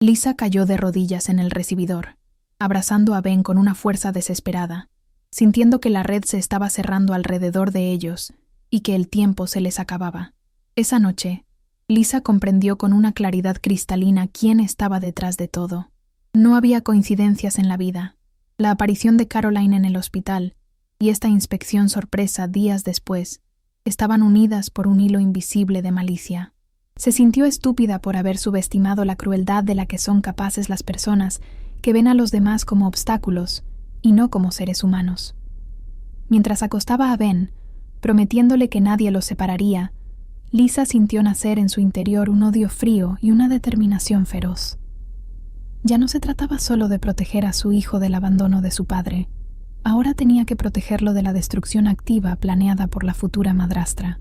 Lisa cayó de rodillas en el recibidor, abrazando a Ben con una fuerza desesperada, sintiendo que la red se estaba cerrando alrededor de ellos y que el tiempo se les acababa. Esa noche, Lisa comprendió con una claridad cristalina quién estaba detrás de todo. No había coincidencias en la vida. La aparición de Caroline en el hospital y esta inspección sorpresa días después estaban unidas por un hilo invisible de malicia. Se sintió estúpida por haber subestimado la crueldad de la que son capaces las personas que ven a los demás como obstáculos y no como seres humanos. Mientras acostaba a Ben, prometiéndole que nadie los separaría, Lisa sintió nacer en su interior un odio frío y una determinación feroz. Ya no se trataba solo de proteger a su hijo del abandono de su padre, ahora tenía que protegerlo de la destrucción activa planeada por la futura madrastra.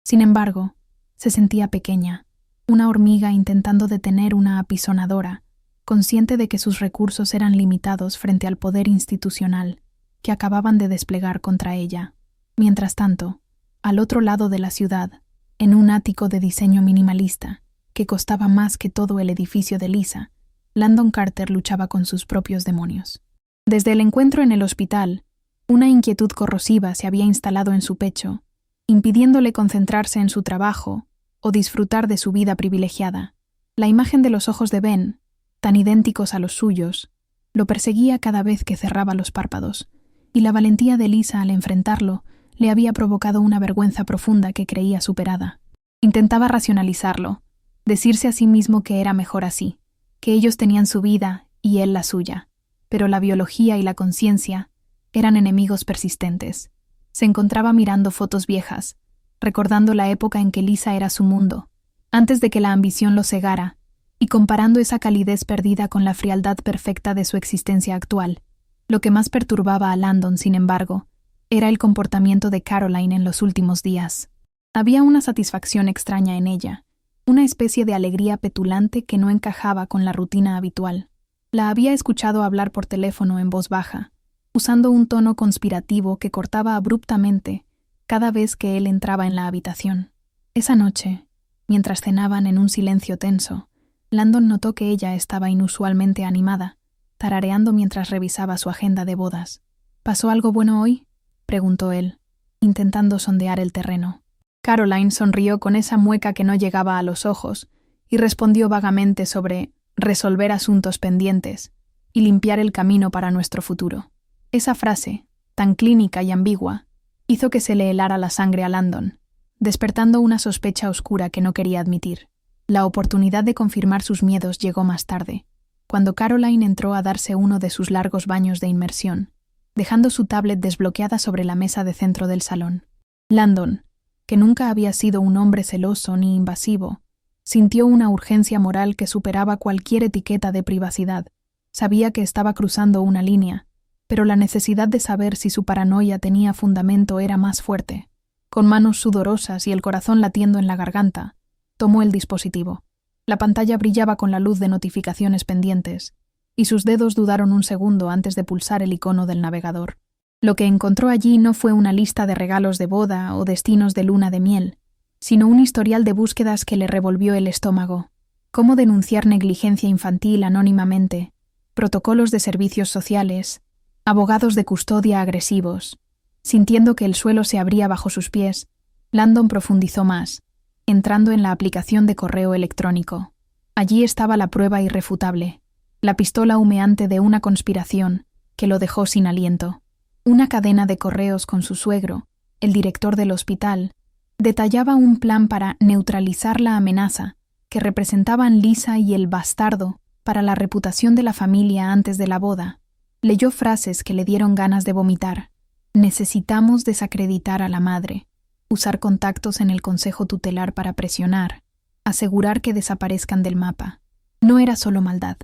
Sin embargo, se sentía pequeña, una hormiga intentando detener una apisonadora, consciente de que sus recursos eran limitados frente al poder institucional que acababan de desplegar contra ella. Mientras tanto, al otro lado de la ciudad, en un ático de diseño minimalista, que costaba más que todo el edificio de Lisa, Landon Carter luchaba con sus propios demonios. Desde el encuentro en el hospital, una inquietud corrosiva se había instalado en su pecho, impidiéndole concentrarse en su trabajo o disfrutar de su vida privilegiada. La imagen de los ojos de Ben, tan idénticos a los suyos, lo perseguía cada vez que cerraba los párpados, y la valentía de Lisa al enfrentarlo le había provocado una vergüenza profunda que creía superada. Intentaba racionalizarlo, decirse a sí mismo que era mejor así, que ellos tenían su vida y él la suya, pero la biología y la conciencia eran enemigos persistentes. Se encontraba mirando fotos viejas, recordando la época en que Lisa era su mundo, antes de que la ambición lo cegara, y comparando esa calidez perdida con la frialdad perfecta de su existencia actual. Lo que más perturbaba a Landon, sin embargo, era el comportamiento de Caroline en los últimos días. Había una satisfacción extraña en ella, una especie de alegría petulante que no encajaba con la rutina habitual. La había escuchado hablar por teléfono en voz baja, usando un tono conspirativo que cortaba abruptamente cada vez que él entraba en la habitación. Esa noche, mientras cenaban en un silencio tenso, Landon notó que ella estaba inusualmente animada, tarareando mientras revisaba su agenda de bodas. ¿Pasó algo bueno hoy?, preguntó él, intentando sondear el terreno. Caroline sonrió con esa mueca que no llegaba a los ojos y respondió vagamente sobre resolver asuntos pendientes y limpiar el camino para nuestro futuro. Esa frase, tan clínica y ambigua, hizo que se le helara la sangre a Landon, despertando una sospecha oscura que no quería admitir. La oportunidad de confirmar sus miedos llegó más tarde, cuando Caroline entró a darse uno de sus largos baños de inmersión, dejando su tablet desbloqueada sobre la mesa de centro del salón. Landon, que nunca había sido un hombre celoso ni invasivo, sintió una urgencia moral que superaba cualquier etiqueta de privacidad. Sabía que estaba cruzando una línea, pero la necesidad de saber si su paranoia tenía fundamento era más fuerte. Con manos sudorosas y el corazón latiendo en la garganta, tomó el dispositivo. La pantalla brillaba con la luz de notificaciones pendientes, y sus dedos dudaron un segundo antes de pulsar el icono del navegador. Lo que encontró allí no fue una lista de regalos de boda o destinos de luna de miel, sino un historial de búsquedas que le revolvió el estómago. Cómo denunciar negligencia infantil anónimamente, protocolos de servicios sociales, abogados de custodia agresivos. Sintiendo que el suelo se abría bajo sus pies, Landon profundizó más, entrando en la aplicación de correo electrónico. Allí estaba la prueba irrefutable, la pistola humeante de una conspiración que lo dejó sin aliento. Una cadena de correos con su suegro, el director del hospital, detallaba un plan para neutralizar la amenaza que representaban Lisa y el bastardo para la reputación de la familia antes de la boda. Leyó frases que le dieron ganas de vomitar. Necesitamos desacreditar a la madre, usar contactos en el consejo tutelar para presionar, asegurar que desaparezcan del mapa. No era solo maldad,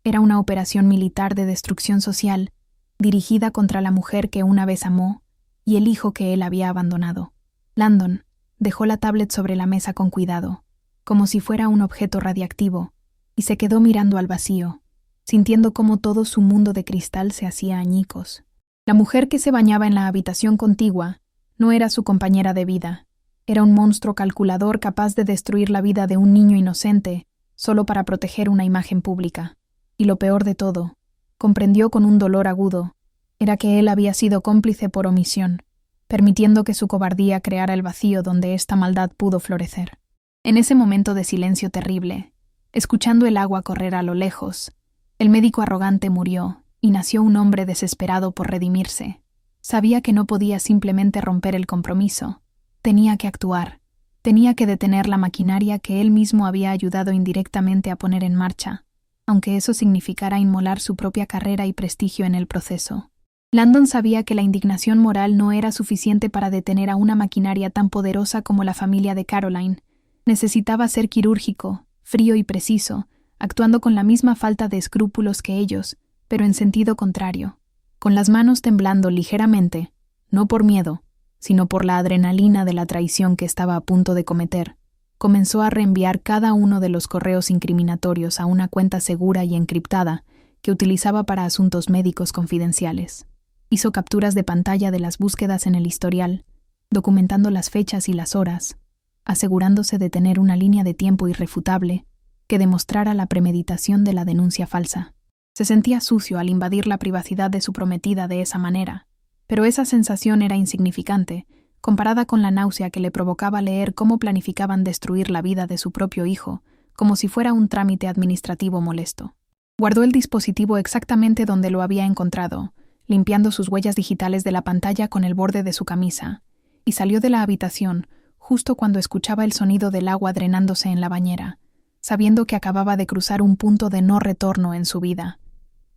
era una operación militar de destrucción social dirigida contra la mujer que una vez amó y el hijo que él había abandonado. Landon dejó la tablet sobre la mesa con cuidado, como si fuera un objeto radiactivo, y se quedó mirando al vacío, sintiendo cómo todo su mundo de cristal se hacía añicos. La mujer que se bañaba en la habitación contigua no era su compañera de vida, era un monstruo calculador capaz de destruir la vida de un niño inocente solo para proteger una imagen pública. Y lo peor de todo, comprendió con un dolor agudo, era que él había sido cómplice por omisión, permitiendo que su cobardía creara el vacío donde esta maldad pudo florecer. En ese momento de silencio terrible, escuchando el agua correr a lo lejos, el médico arrogante murió y nació un hombre desesperado por redimirse. Sabía que no podía simplemente romper el compromiso, tenía que actuar, tenía que detener la maquinaria que él mismo había ayudado indirectamente a poner en marcha, aunque eso significara inmolar su propia carrera y prestigio en el proceso. Landon sabía que la indignación moral no era suficiente para detener a una maquinaria tan poderosa como la familia de Caroline. Necesitaba ser quirúrgico, frío y preciso, actuando con la misma falta de escrúpulos que ellos, pero en sentido contrario, con las manos temblando ligeramente, no por miedo, sino por la adrenalina de la traición que estaba a punto de cometer. Comenzó a reenviar cada uno de los correos incriminatorios a una cuenta segura y encriptada que utilizaba para asuntos médicos confidenciales. Hizo capturas de pantalla de las búsquedas en el historial, documentando las fechas y las horas, asegurándose de tener una línea de tiempo irrefutable que demostrara la premeditación de la denuncia falsa. Se sentía sucio al invadir la privacidad de su prometida de esa manera, pero esa sensación era insignificante comparada con la náusea que le provocaba leer cómo planificaban destruir la vida de su propio hijo, como si fuera un trámite administrativo molesto. Guardó el dispositivo exactamente donde lo había encontrado, limpiando sus huellas digitales de la pantalla con el borde de su camisa, y salió de la habitación justo cuando escuchaba el sonido del agua drenándose en la bañera, sabiendo que acababa de cruzar un punto de no retorno en su vida.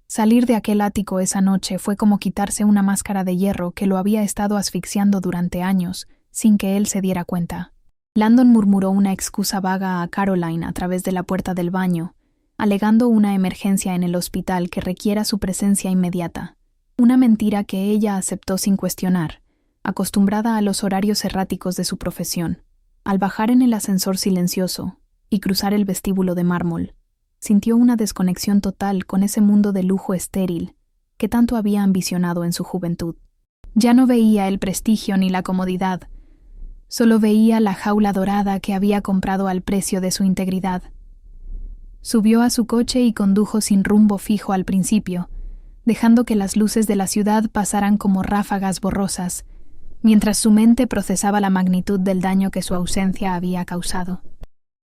Salir de aquel ático esa noche fue como quitarse una máscara de hierro que lo había estado asfixiando durante años, sin que él se diera cuenta. Landon murmuró una excusa vaga a Caroline a través de la puerta del baño, alegando una emergencia en el hospital que requiera su presencia inmediata. Una mentira que ella aceptó sin cuestionar, acostumbrada a los horarios erráticos de su profesión. Al bajar en el ascensor silencioso y cruzar el vestíbulo de mármol, sintió una desconexión total con ese mundo de lujo estéril que tanto había ambicionado en su juventud. Ya no veía el prestigio ni la comodidad, solo veía la jaula dorada que había comprado al precio de su integridad. Subió a su coche y condujo sin rumbo fijo al principio, dejando que las luces de la ciudad pasaran como ráfagas borrosas, mientras su mente procesaba la magnitud del daño que su ausencia había causado.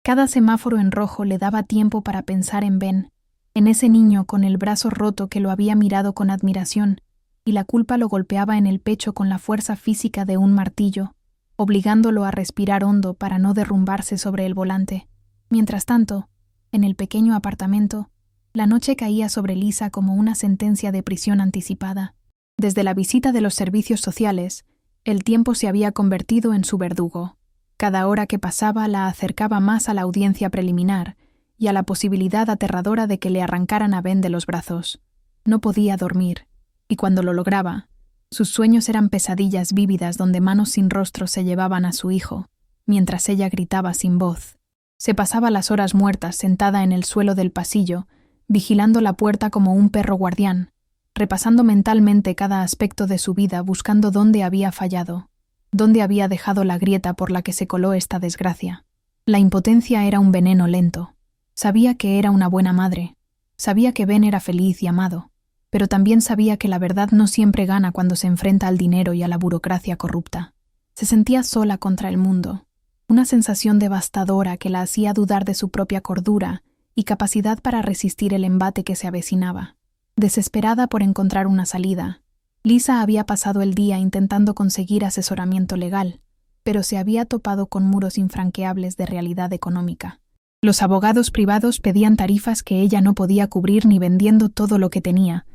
Cada semáforo en rojo le daba tiempo para pensar en Ben, en ese niño con el brazo roto que lo había mirado con admiración, y la culpa lo golpeaba en el pecho con la fuerza física de un martillo, obligándolo a respirar hondo para no derrumbarse sobre el volante. Mientras tanto, en el pequeño apartamento, la noche caía sobre Lisa como una sentencia de prisión anticipada. Desde la visita de los servicios sociales, el tiempo se había convertido en su verdugo. Cada hora que pasaba la acercaba más a la audiencia preliminar y a la posibilidad aterradora de que le arrancaran a Ben de los brazos. No podía dormir, y cuando lo lograba, sus sueños eran pesadillas vívidas donde manos sin rostro se llevaban a su hijo, mientras ella gritaba sin voz. Se pasaba las horas muertas sentada en el suelo del pasillo, vigilando la puerta como un perro guardián, repasando mentalmente cada aspecto de su vida buscando dónde había fallado, dónde había dejado la grieta por la que se coló esta desgracia. La impotencia era un veneno lento. Sabía que era una buena madre, sabía que Ben era feliz y amado, pero también sabía que la verdad no siempre gana cuando se enfrenta al dinero y a la burocracia corrupta. Se sentía sola contra el mundo, una sensación devastadora que la hacía dudar de su propia cordura y capacidad para resistir el embate que se avecinaba. Desesperada por encontrar una salida, Lisa había pasado el día intentando conseguir asesoramiento legal, pero se había topado con muros infranqueables de realidad económica. Los abogados privados pedían tarifas que ella no podía cubrir ni vendiendo todo lo que tenía,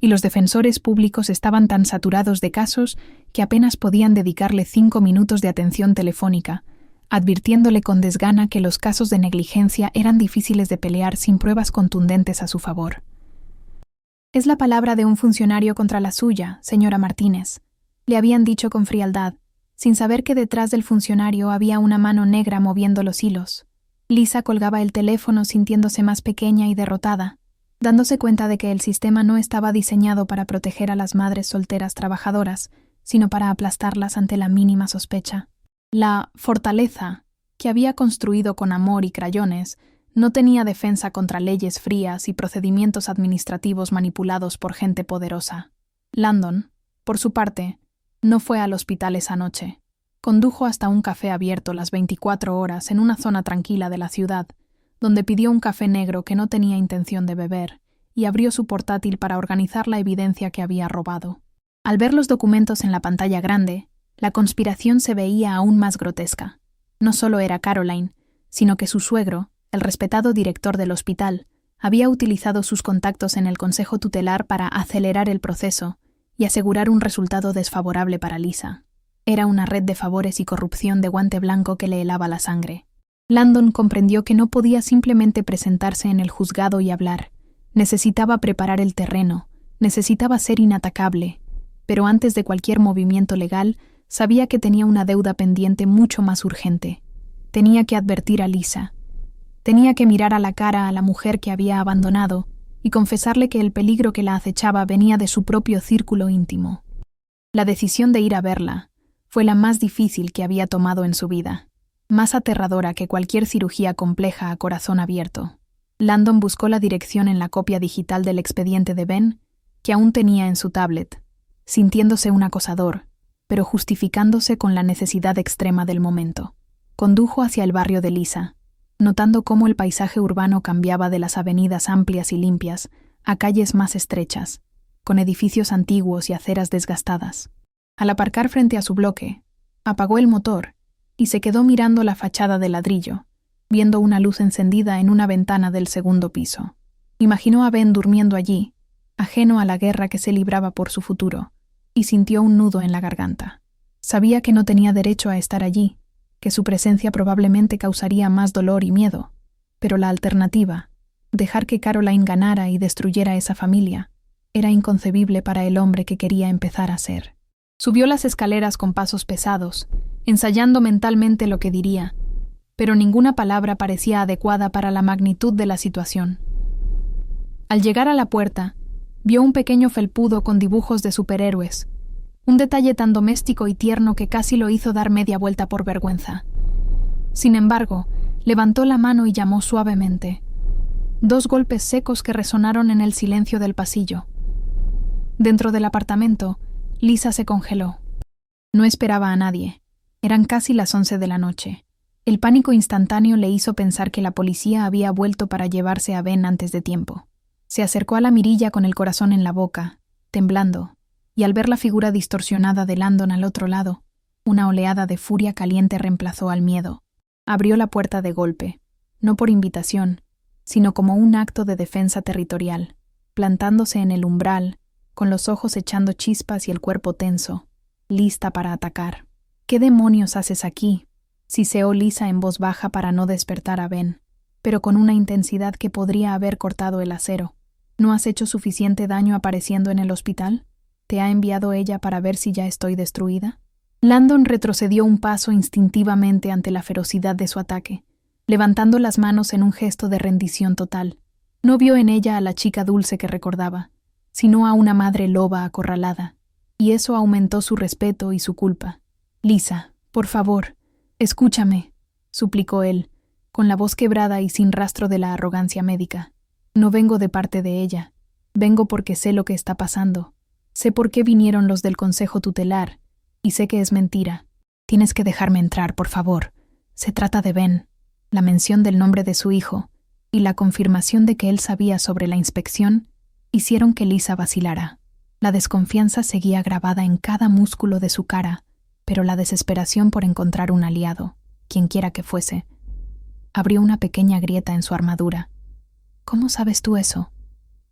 y los defensores públicos estaban tan saturados de casos que apenas podían dedicarle 5 minutos de atención telefónica, advirtiéndole con desgana que los casos de negligencia eran difíciles de pelear sin pruebas contundentes a su favor. «Es la palabra de un funcionario contra la suya, señora Martínez», le habían dicho con frialdad, sin saber que detrás del funcionario había una mano negra moviendo los hilos. Lisa colgaba el teléfono sintiéndose más pequeña y derrotada, dándose cuenta de que el sistema no estaba diseñado para proteger a las madres solteras trabajadoras, sino para aplastarlas ante la mínima sospecha. La fortaleza, que había construido con amor y crayones, no tenía defensa contra leyes frías y procedimientos administrativos manipulados por gente poderosa. Landon, por su parte, no fue al hospital esa noche. Condujo hasta un café abierto las 24 horas en una zona tranquila de la ciudad, donde pidió un café negro que no tenía intención de beber, y abrió su portátil para organizar la evidencia que había robado. Al ver los documentos en la pantalla grande, la conspiración se veía aún más grotesca. No solo era Caroline, sino que su suegro, el respetado director del hospital, había utilizado sus contactos en el consejo tutelar para acelerar el proceso y asegurar un resultado desfavorable para Lisa. Era una red de favores y corrupción de guante blanco que le helaba la sangre. Landon comprendió que no podía simplemente presentarse en el juzgado y hablar. Necesitaba preparar el terreno, necesitaba ser inatacable, pero antes de cualquier movimiento legal, sabía que tenía una deuda pendiente mucho más urgente. Tenía que advertir a Lisa. Tenía que mirar a la cara a la mujer que había abandonado y confesarle que el peligro que la acechaba venía de su propio círculo íntimo. La decisión de ir a verla fue la más difícil que había tomado en su vida, más aterradora que cualquier cirugía compleja a corazón abierto. Landon buscó la dirección en la copia digital del expediente de Ben, que aún tenía en su tablet, sintiéndose un acosador, pero justificándose con la necesidad extrema del momento. Condujo hacia el barrio de Lisa, notando cómo el paisaje urbano cambiaba de las avenidas amplias y limpias a calles más estrechas, con edificios antiguos y aceras desgastadas. Al aparcar frente a su bloque, apagó el motor y se quedó mirando la fachada de ladrillo, viendo una luz encendida en una ventana del segundo piso. Imaginó a Ben durmiendo allí, ajeno a la guerra que se libraba por su futuro, y sintió un nudo en la garganta. Sabía que no tenía derecho a estar allí, que su presencia probablemente causaría más dolor y miedo, pero la alternativa, dejar que Caroline ganara y destruyera esa familia, era inconcebible para el hombre que quería empezar a ser. Subió las escaleras con pasos pesados, ensayando mentalmente lo que diría, pero ninguna palabra parecía adecuada para la magnitud de la situación. Al llegar a la puerta, vio un pequeño felpudo con dibujos de superhéroes, un detalle tan doméstico y tierno que casi lo hizo dar media vuelta por vergüenza. Sin embargo, levantó la mano y llamó suavemente. 2 golpes secos que resonaron en el silencio del pasillo. Dentro del apartamento, Lisa se congeló. No esperaba a nadie. Eran casi las 11 de la noche. El pánico instantáneo le hizo pensar que la policía había vuelto para llevarse a Ben antes de tiempo. Se acercó a la mirilla con el corazón en la boca, temblando, y al ver la figura distorsionada de Landon al otro lado, una oleada de furia caliente reemplazó al miedo. Abrió la puerta de golpe, no por invitación, sino como un acto de defensa territorial, plantándose en el umbral, con los ojos echando chispas y el cuerpo tenso, lista para atacar. ¿Qué demonios haces aquí?, siseó Lisa en voz baja para no despertar a Ben, pero con una intensidad que podría haber cortado el acero. ¿No has hecho suficiente daño apareciendo en el hospital? ¿Te ha enviado ella para ver si ya estoy destruida? Landon retrocedió un paso instintivamente ante la ferocidad de su ataque, levantando las manos en un gesto de rendición total. No vio en ella a la chica dulce que recordaba, sino a una madre loba acorralada, y eso aumentó su respeto y su culpa. Lisa, por favor, escúchame, suplicó él, con la voz quebrada y sin rastro de la arrogancia médica. No vengo de parte de ella. Vengo porque sé lo que está pasando. Sé por qué vinieron los del Consejo Tutelar, y sé que es mentira. Tienes que dejarme entrar, por favor. Se trata de Ben. La mención del nombre de su hijo y la confirmación de que él sabía sobre la inspección hicieron que Lisa vacilara. La desconfianza seguía grabada en cada músculo de su cara, pero la desesperación por encontrar un aliado, quienquiera que fuese, abrió una pequeña grieta en su armadura. ¿Cómo sabes tú eso?,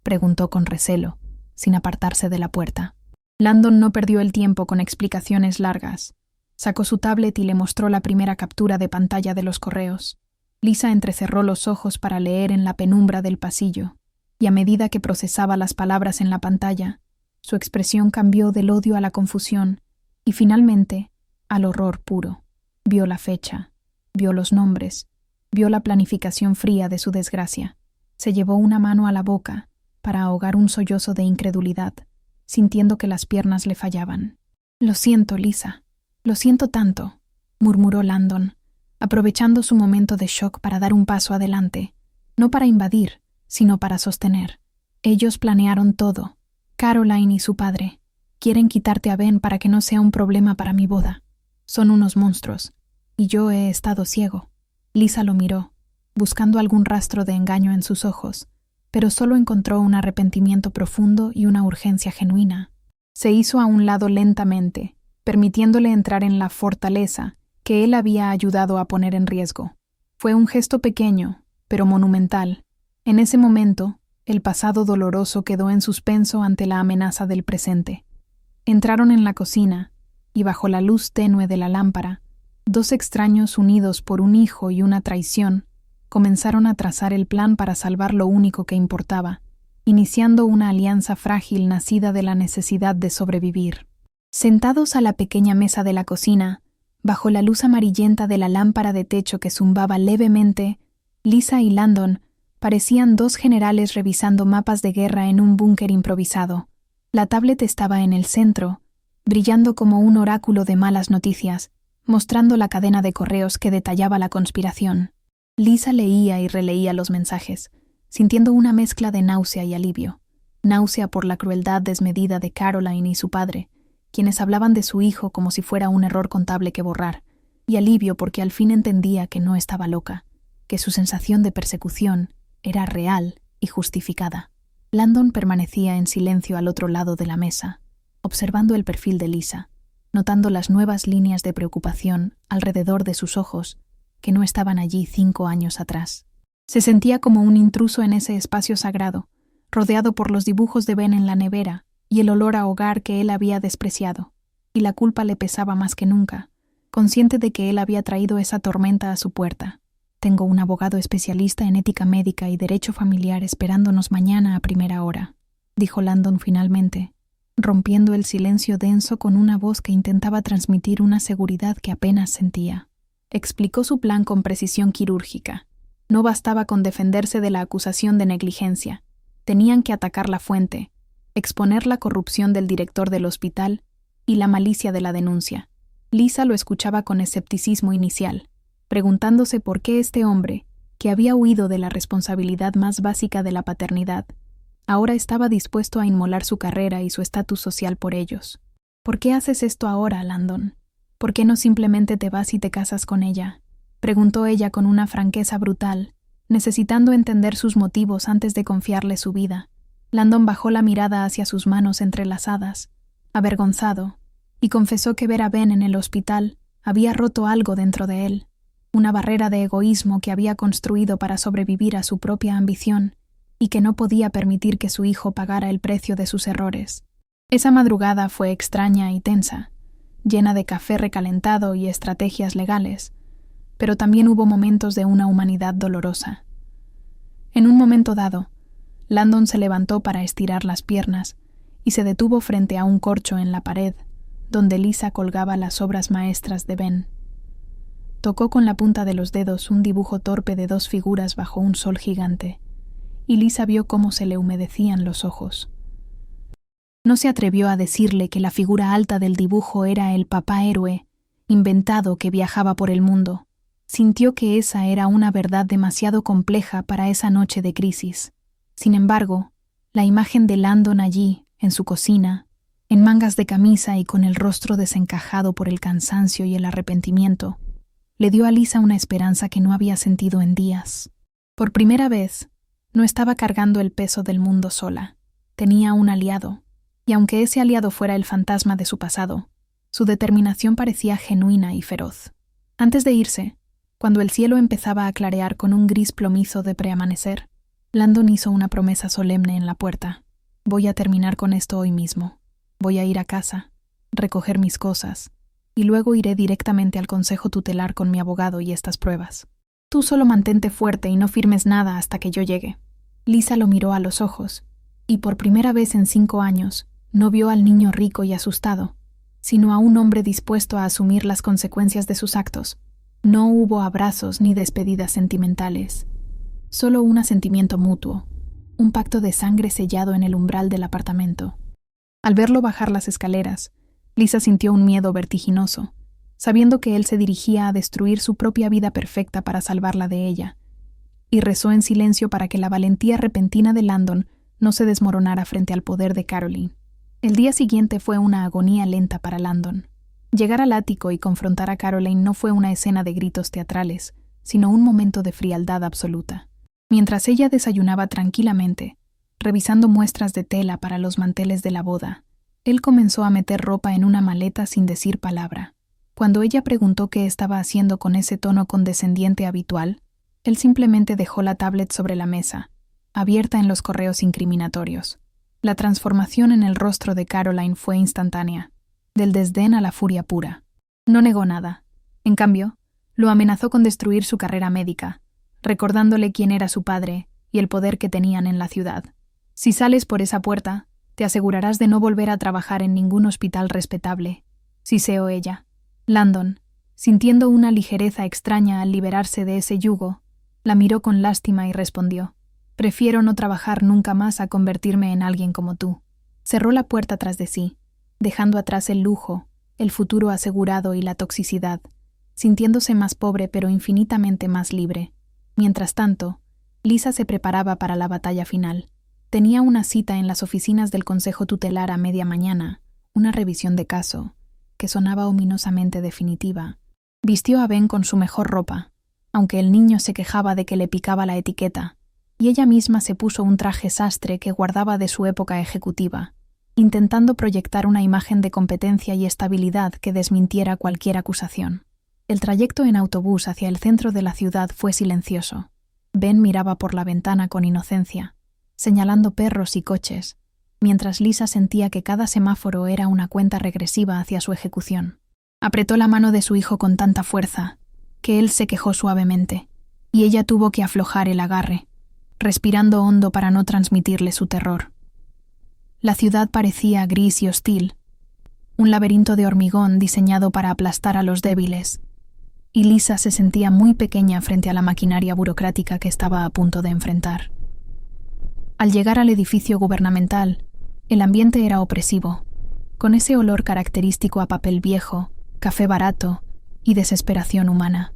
preguntó con recelo, sin apartarse de la puerta. Landon no perdió el tiempo con explicaciones largas. Sacó su tablet y le mostró la primera captura de pantalla de los correos. Lisa entrecerró los ojos para leer en la penumbra del pasillo, y a medida que procesaba las palabras en la pantalla, su expresión cambió del odio a la confusión, y finalmente al horror puro. Vio la fecha, vio los nombres, vio la planificación fría de su desgracia. Se llevó una mano a la boca para ahogar un sollozo de incredulidad, sintiendo que las piernas le fallaban. «Lo siento, Lisa. Lo siento tanto», murmuró Landon, aprovechando su momento de shock para dar un paso adelante, no para invadir, sino para sostener. Ellos planearon todo. Caroline y su padre. Quieren quitarte a Ben para que no sea un problema para mi boda. Son unos monstruos, y yo he estado ciego. Lisa lo miró, buscando algún rastro de engaño en sus ojos, pero solo encontró un arrepentimiento profundo y una urgencia genuina. Se hizo a un lado lentamente, permitiéndole entrar en la fortaleza que él había ayudado a poner en riesgo. Fue un gesto pequeño, pero monumental. En ese momento, el pasado doloroso quedó en suspenso ante la amenaza del presente. Entraron en la cocina, y bajo la luz tenue de la lámpara, 2 extraños unidos por un hijo y una traición, comenzaron a trazar el plan para salvar lo único que importaba, iniciando una alianza frágil nacida de la necesidad de sobrevivir. Sentados a la pequeña mesa de la cocina, bajo la luz amarillenta de la lámpara de techo que zumbaba levemente, Lisa y Landon parecían 2 generales revisando mapas de guerra en un búnker improvisado. La tablet estaba en el centro, brillando como un oráculo de malas noticias, mostrando la cadena de correos que detallaba la conspiración. Lisa leía y releía los mensajes, sintiendo una mezcla de náusea y alivio. Náusea por la crueldad desmedida de Caroline y su padre, quienes hablaban de su hijo como si fuera un error contable que borrar, y alivio porque al fin entendía que no estaba loca, que su sensación de persecución era real y justificada. Landon permanecía en silencio al otro lado de la mesa, observando el perfil de Lisa, notando las nuevas líneas de preocupación alrededor de sus ojos que no estaban allí 5 años atrás. Se sentía como un intruso en ese espacio sagrado, rodeado por los dibujos de Ben en la nevera y el olor a hogar que él había despreciado, y la culpa le pesaba más que nunca, consciente de que él había traído esa tormenta a su puerta. «Tengo un abogado especialista en ética médica y derecho familiar esperándonos mañana a primera hora», dijo Landon finalmente, rompiendo el silencio denso con una voz que intentaba transmitir una seguridad que apenas sentía. Explicó su plan con precisión quirúrgica. No bastaba con defenderse de la acusación de negligencia. Tenían que atacar la fuente, exponer la corrupción del director del hospital y la malicia de la denuncia. Lisa lo escuchaba con escepticismo inicial, preguntándose por qué este hombre, que había huido de la responsabilidad más básica de la paternidad, ahora estaba dispuesto a inmolar su carrera y su estatus social por ellos. ¿Por qué haces esto ahora, Landon? ¿Por qué no simplemente te vas y te casas con ella?, preguntó ella con una franqueza brutal, necesitando entender sus motivos antes de confiarle su vida. Landon bajó la mirada hacia sus manos entrelazadas, avergonzado, y confesó que ver a Ben en el hospital había roto algo dentro de él, una barrera de egoísmo que había construido para sobrevivir a su propia ambición y que no podía permitir que su hijo pagara el precio de sus errores. Esa madrugada fue extraña y tensa, llena de café recalentado y estrategias legales, pero también hubo momentos de una humanidad dolorosa. En un momento dado, Landon se levantó para estirar las piernas y se detuvo frente a un corcho en la pared, donde Lisa colgaba las obras maestras de Ben. Tocó con la punta de los dedos un dibujo torpe de dos figuras bajo un sol gigante, y Lisa vio cómo se le humedecían los ojos. No se atrevió a decirle que la figura alta del dibujo era el papá héroe, inventado que viajaba por el mundo. Sintió que esa era una verdad demasiado compleja para esa noche de crisis. Sin embargo, la imagen de Landon allí, en su cocina, en mangas de camisa y con el rostro desencajado por el cansancio y el arrepentimiento, le dio a Lisa una esperanza que no había sentido en días. Por primera vez, no estaba cargando el peso del mundo sola. Tenía un aliado, y aunque ese aliado fuera el fantasma de su pasado, su determinación parecía genuina y feroz. Antes de irse, cuando el cielo empezaba a clarear con un gris plomizo de preamanecer, Landon hizo una promesa solemne en la puerta. Voy a terminar con esto hoy mismo. Voy a ir a casa, recoger mis cosas, y luego iré directamente al consejo tutelar con mi abogado y estas pruebas. Tú solo mantente fuerte y no firmes nada hasta que yo llegue. Lisa lo miró a los ojos, y por primera vez en 5 años, no vio al niño rico y asustado, sino a un hombre dispuesto a asumir las consecuencias de sus actos. No hubo abrazos ni despedidas sentimentales, solo un asentimiento mutuo, un pacto de sangre sellado en el umbral del apartamento. Al verlo bajar las escaleras, Lisa sintió un miedo vertiginoso, sabiendo que él se dirigía a destruir su propia vida perfecta para salvarla de ella, y rezó en silencio para que la valentía repentina de Landon no se desmoronara frente al poder de Caroline. El día siguiente fue una agonía lenta para Landon. Llegar al ático y confrontar a Caroline no fue una escena de gritos teatrales, sino un momento de frialdad absoluta. Mientras ella desayunaba tranquilamente, revisando muestras de tela para los manteles de la boda, él comenzó a meter ropa en una maleta sin decir palabra. Cuando ella preguntó qué estaba haciendo con ese tono condescendiente habitual, él simplemente dejó la tablet sobre la mesa, abierta en los correos incriminatorios. La transformación en el rostro de Caroline fue instantánea, del desdén a la furia pura. No negó nada. En cambio, lo amenazó con destruir su carrera médica, recordándole quién era su padre y el poder que tenían en la ciudad. Si sales por esa puerta, te asegurarás de no volver a trabajar en ningún hospital respetable, siseó ella. Landon, sintiendo una ligereza extraña al liberarse de ese yugo, la miró con lástima y respondió: prefiero no trabajar nunca más a convertirme en alguien como tú. Cerró la puerta tras de sí, dejando atrás el lujo, el futuro asegurado y la toxicidad, sintiéndose más pobre pero infinitamente más libre. Mientras tanto, Lisa se preparaba para la batalla final. Tenía una cita en las oficinas del Consejo Tutelar a media mañana, una revisión de caso, que sonaba ominosamente definitiva. Vistió a Ben con su mejor ropa, aunque el niño se quejaba de que le picaba la etiqueta, y ella misma se puso un traje sastre que guardaba de su época ejecutiva, intentando proyectar una imagen de competencia y estabilidad que desmintiera cualquier acusación. El trayecto en autobús hacia el centro de la ciudad fue silencioso. Ben miraba por la ventana con inocencia, señalando perros y coches, mientras Lisa sentía que cada semáforo era una cuenta regresiva hacia su ejecución. Apretó la mano de su hijo con tanta fuerza que él se quejó suavemente, y ella tuvo que aflojar el agarre, respirando hondo para no transmitirle su terror. La ciudad parecía gris y hostil, un laberinto de hormigón diseñado para aplastar a los débiles, y Lisa se sentía muy pequeña frente a la maquinaria burocrática que estaba a punto de enfrentar. Al llegar al edificio gubernamental, el ambiente era opresivo, con ese olor característico a papel viejo, café barato y desesperación humana.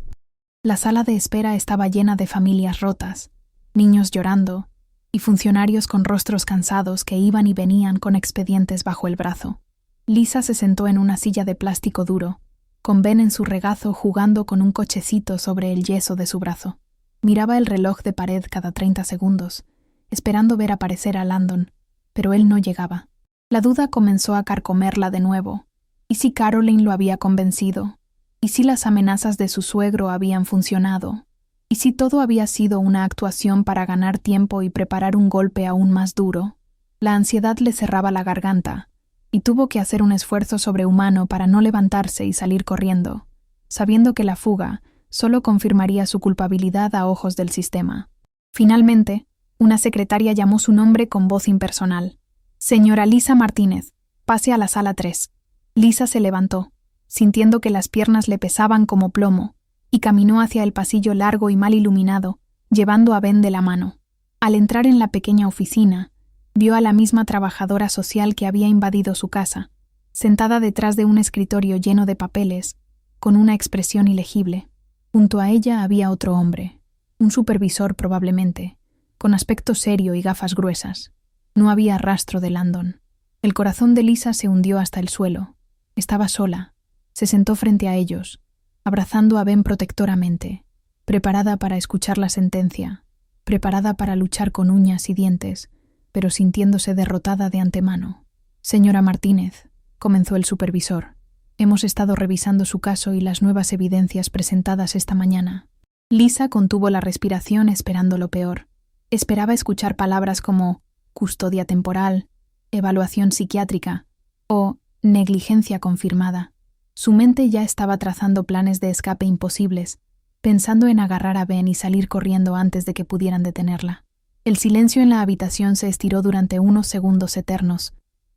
La sala de espera estaba llena de familias rotas, niños llorando y funcionarios con rostros cansados que iban y venían con expedientes bajo el brazo. Lisa se sentó en una silla de plástico duro, con Ben en su regazo jugando con un cochecito sobre el yeso de su brazo. Miraba el reloj de pared cada 30 segundos, esperando ver aparecer a Landon, pero él no llegaba. La duda comenzó a carcomerla de nuevo. ¿Y si Caroline lo había convencido? ¿Y si las amenazas de su suegro habían funcionado? ¿Y si todo había sido una actuación para ganar tiempo y preparar un golpe aún más duro? La ansiedad le cerraba la garganta, y tuvo que hacer un esfuerzo sobrehumano para no levantarse y salir corriendo, sabiendo que la fuga solo confirmaría su culpabilidad a ojos del sistema. Finalmente, una secretaria llamó su nombre con voz impersonal. «Señora Lisa Martínez, pase a la sala 3». Lisa se levantó, sintiendo que las piernas le pesaban como plomo, y caminó hacia el pasillo largo y mal iluminado, llevando a Ben de la mano. Al entrar en la pequeña oficina, vio a la misma trabajadora social que había invadido su casa, sentada detrás de un escritorio lleno de papeles, con una expresión ilegible. Junto a ella había otro hombre, un supervisor probablemente, con aspecto serio y gafas gruesas. No había rastro de Landon. El corazón de Lisa se hundió hasta el suelo. Estaba sola. Se sentó frente a ellos, abrazando a Ben protectoramente, preparada para escuchar la sentencia, preparada para luchar con uñas y dientes, pero sintiéndose derrotada de antemano. «Señora Martínez», comenzó el supervisor, «hemos estado revisando su caso y las nuevas evidencias presentadas esta mañana». Lisa contuvo la respiración esperando lo peor. Esperaba escuchar palabras como custodia temporal, evaluación psiquiátrica o negligencia confirmada. Su mente ya estaba trazando planes de escape imposibles, pensando en agarrar a Ben y salir corriendo antes de que pudieran detenerla. El silencio en la habitación se estiró durante unos segundos eternos,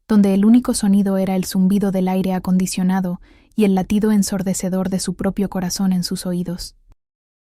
donde el único sonido era el zumbido del aire acondicionado y el latido ensordecedor de su propio corazón en sus oídos.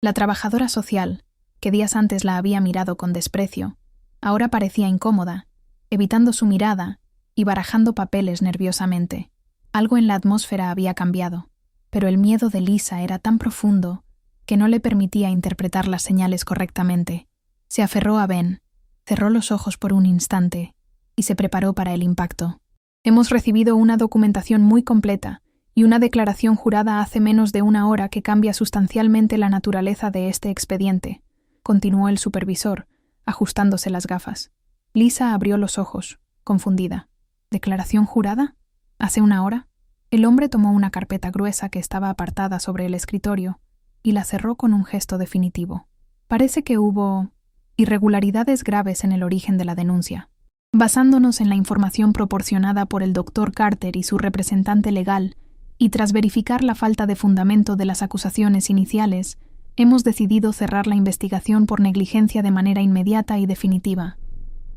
La trabajadora social, que días antes la había mirado con desprecio, ahora parecía incómoda, evitando su mirada y barajando papeles nerviosamente. Algo en la atmósfera había cambiado, pero el miedo de Lisa era tan profundo que no le permitía interpretar las señales correctamente. Se aferró a Ben, cerró los ojos por un instante y se preparó para el impacto. «Hemos recibido una documentación muy completa y una declaración jurada hace menos de una hora que cambia sustancialmente la naturaleza de este expediente», continuó el supervisor, ajustándose las gafas. Lisa abrió los ojos, confundida. «¿Declaración jurada? ¿Hace una hora?» El hombre tomó una carpeta gruesa que estaba apartada sobre el escritorio y la cerró con un gesto definitivo. «Parece que hubo irregularidades graves en el origen de la denuncia. Basándonos en la información proporcionada por el Dr. Carter y su representante legal, y tras verificar la falta de fundamento de las acusaciones iniciales, hemos decidido cerrar la investigación por negligencia de manera inmediata y definitiva».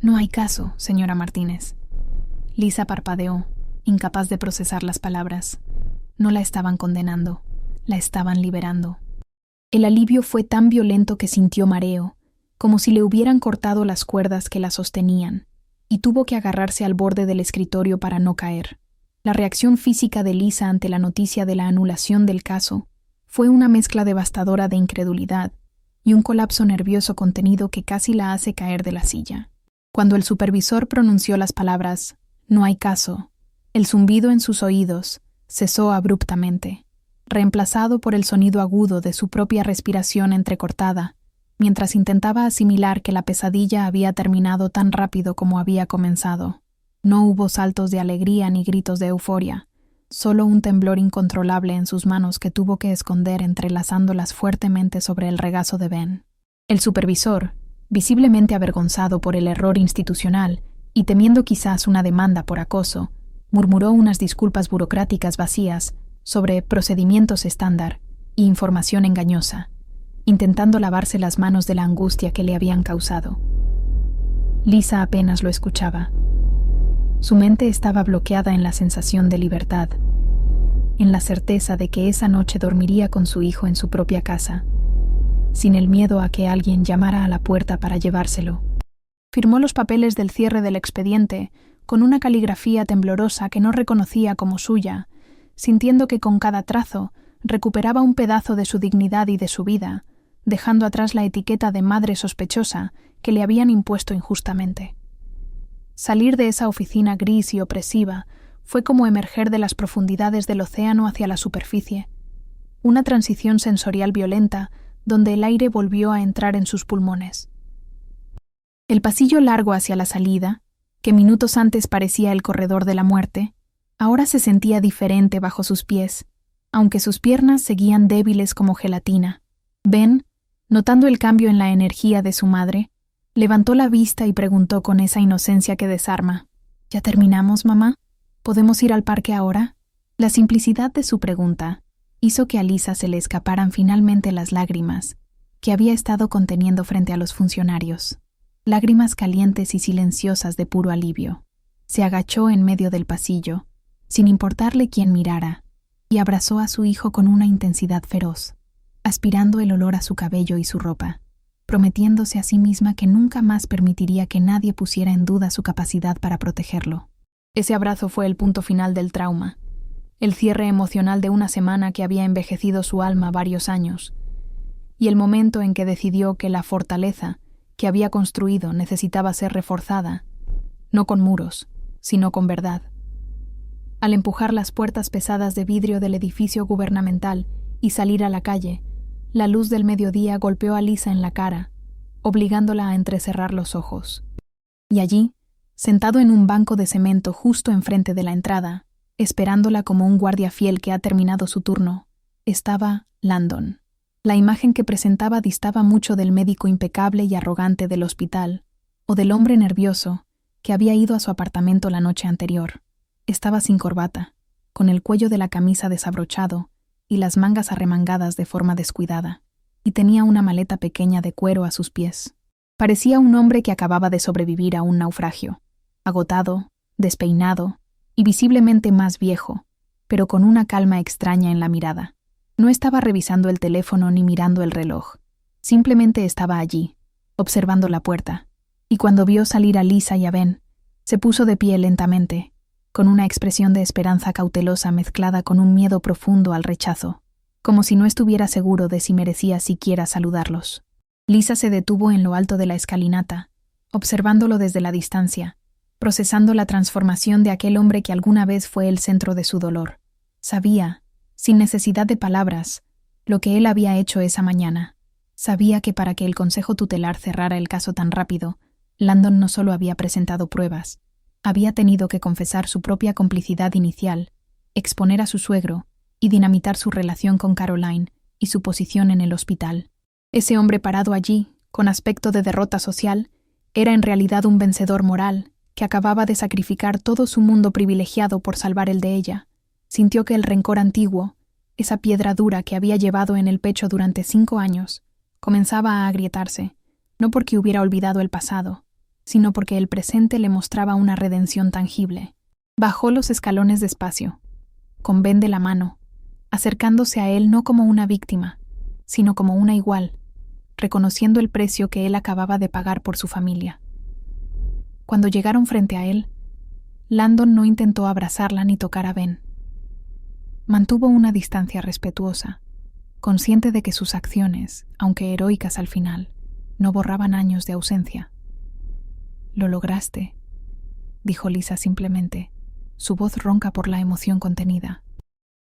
«No hay caso, señora Martínez». Lisa parpadeó, incapaz de procesar las palabras. No la estaban condenando, la estaban liberando. El alivio fue tan violento que sintió mareo, como si le hubieran cortado las cuerdas que la sostenían, y tuvo que agarrarse al borde del escritorio para no caer. La reacción física de Lisa ante la noticia de la anulación del caso fue una mezcla devastadora de incredulidad y un colapso nervioso contenido que casi la hace caer de la silla. Cuando el supervisor pronunció las palabras «no hay caso», el zumbido en sus oídos cesó abruptamente, reemplazado por el sonido agudo de su propia respiración entrecortada, mientras intentaba asimilar que la pesadilla había terminado tan rápido como había comenzado. No hubo saltos de alegría ni gritos de euforia, solo un temblor incontrolable en sus manos que tuvo que esconder entrelazándolas fuertemente sobre el regazo de Ben. El supervisor, visiblemente avergonzado por el error institucional y temiendo quizás una demanda por acoso, murmuró unas disculpas burocráticas vacías sobre procedimientos estándar y información engañosa, intentando lavarse las manos de la angustia que le habían causado. Lisa apenas lo escuchaba. Su mente estaba bloqueada en la sensación de libertad, en la certeza de que esa noche dormiría con su hijo en su propia casa, sin el miedo a que alguien llamara a la puerta para llevárselo. Firmó los papeles del cierre del expediente con una caligrafía temblorosa que no reconocía como suya, sintiendo que con cada trazo recuperaba un pedazo de su dignidad y de su vida, dejando atrás la etiqueta de madre sospechosa que le habían impuesto injustamente. Salir de esa oficina gris y opresiva fue como emerger de las profundidades del océano hacia la superficie, una transición sensorial violenta donde el aire volvió a entrar en sus pulmones. El pasillo largo hacia la salida, que minutos antes parecía el corredor de la muerte, ahora se sentía diferente bajo sus pies, aunque sus piernas seguían débiles como gelatina. Ben, notando el cambio en la energía de su madre, levantó la vista y preguntó con esa inocencia que desarma: ¿Ya terminamos, mamá? ¿Podemos ir al parque ahora? La simplicidad de su pregunta hizo que a Lisa se le escaparan finalmente las lágrimas que había estado conteniendo frente a los funcionarios. Lágrimas calientes y silenciosas de puro alivio. Se agachó en medio del pasillo, sin importarle quién mirara, y abrazó a su hijo con una intensidad feroz, aspirando el olor a su cabello y su ropa, prometiéndose a sí misma que nunca más permitiría que nadie pusiera en duda su capacidad para protegerlo. Ese abrazo fue el punto final del trauma, el cierre emocional de una semana que había envejecido su alma varios años, y el momento en que decidió que la fortaleza que había construido necesitaba ser reforzada, no con muros, sino con verdad. Al empujar las puertas pesadas de vidrio del edificio gubernamental y salir a la calle, la luz del mediodía golpeó a Lisa en la cara, obligándola a entrecerrar los ojos. Y allí, sentado en un banco de cemento justo enfrente de la entrada, esperándola como un guardia fiel que ha terminado su turno, estaba Landon. La imagen que presentaba distaba mucho del médico impecable y arrogante del hospital, o del hombre nervioso que había ido a su apartamento la noche anterior. Estaba sin corbata, con el cuello de la camisa desabrochado y las mangas arremangadas de forma descuidada, y tenía una maleta pequeña de cuero a sus pies. Parecía un hombre que acababa de sobrevivir a un naufragio, agotado, despeinado y visiblemente más viejo, pero con una calma extraña en la mirada. No estaba revisando el teléfono ni mirando el reloj. Simplemente estaba allí, observando la puerta, y cuando vio salir a Lisa y a Ben, se puso de pie lentamente, con una expresión de esperanza cautelosa mezclada con un miedo profundo al rechazo, como si no estuviera seguro de si merecía siquiera saludarlos. Lisa se detuvo en lo alto de la escalinata, observándolo desde la distancia, procesando la transformación de aquel hombre que alguna vez fue el centro de su dolor. Sabía, sin necesidad de palabras, lo que él había hecho esa mañana. Sabía que para que el Consejo Tutelar cerrara el caso tan rápido, Landon no solo había presentado pruebas, había tenido que confesar su propia complicidad inicial, exponer a su suegro y dinamitar su relación con Caroline y su posición en el hospital. Ese hombre parado allí, con aspecto de derrota social, era en realidad un vencedor moral que acababa de sacrificar todo su mundo privilegiado por salvar el de ella. Sintió que el rencor antiguo, esa piedra dura que había llevado en el pecho durante 5 años, comenzaba a agrietarse, no porque hubiera olvidado el pasado, sino porque el presente le mostraba una redención tangible. Bajó los escalones despacio, con Ben de la mano, acercándose a él no como una víctima, sino como una igual, reconociendo el precio que él acababa de pagar por su familia. Cuando llegaron frente a él, Landon no intentó abrazarla ni tocar a Ben. Mantuvo una distancia respetuosa, consciente de que sus acciones, aunque heroicas al final, no borraban años de ausencia. «Lo lograste», dijo Lisa simplemente, su voz ronca por la emoción contenida.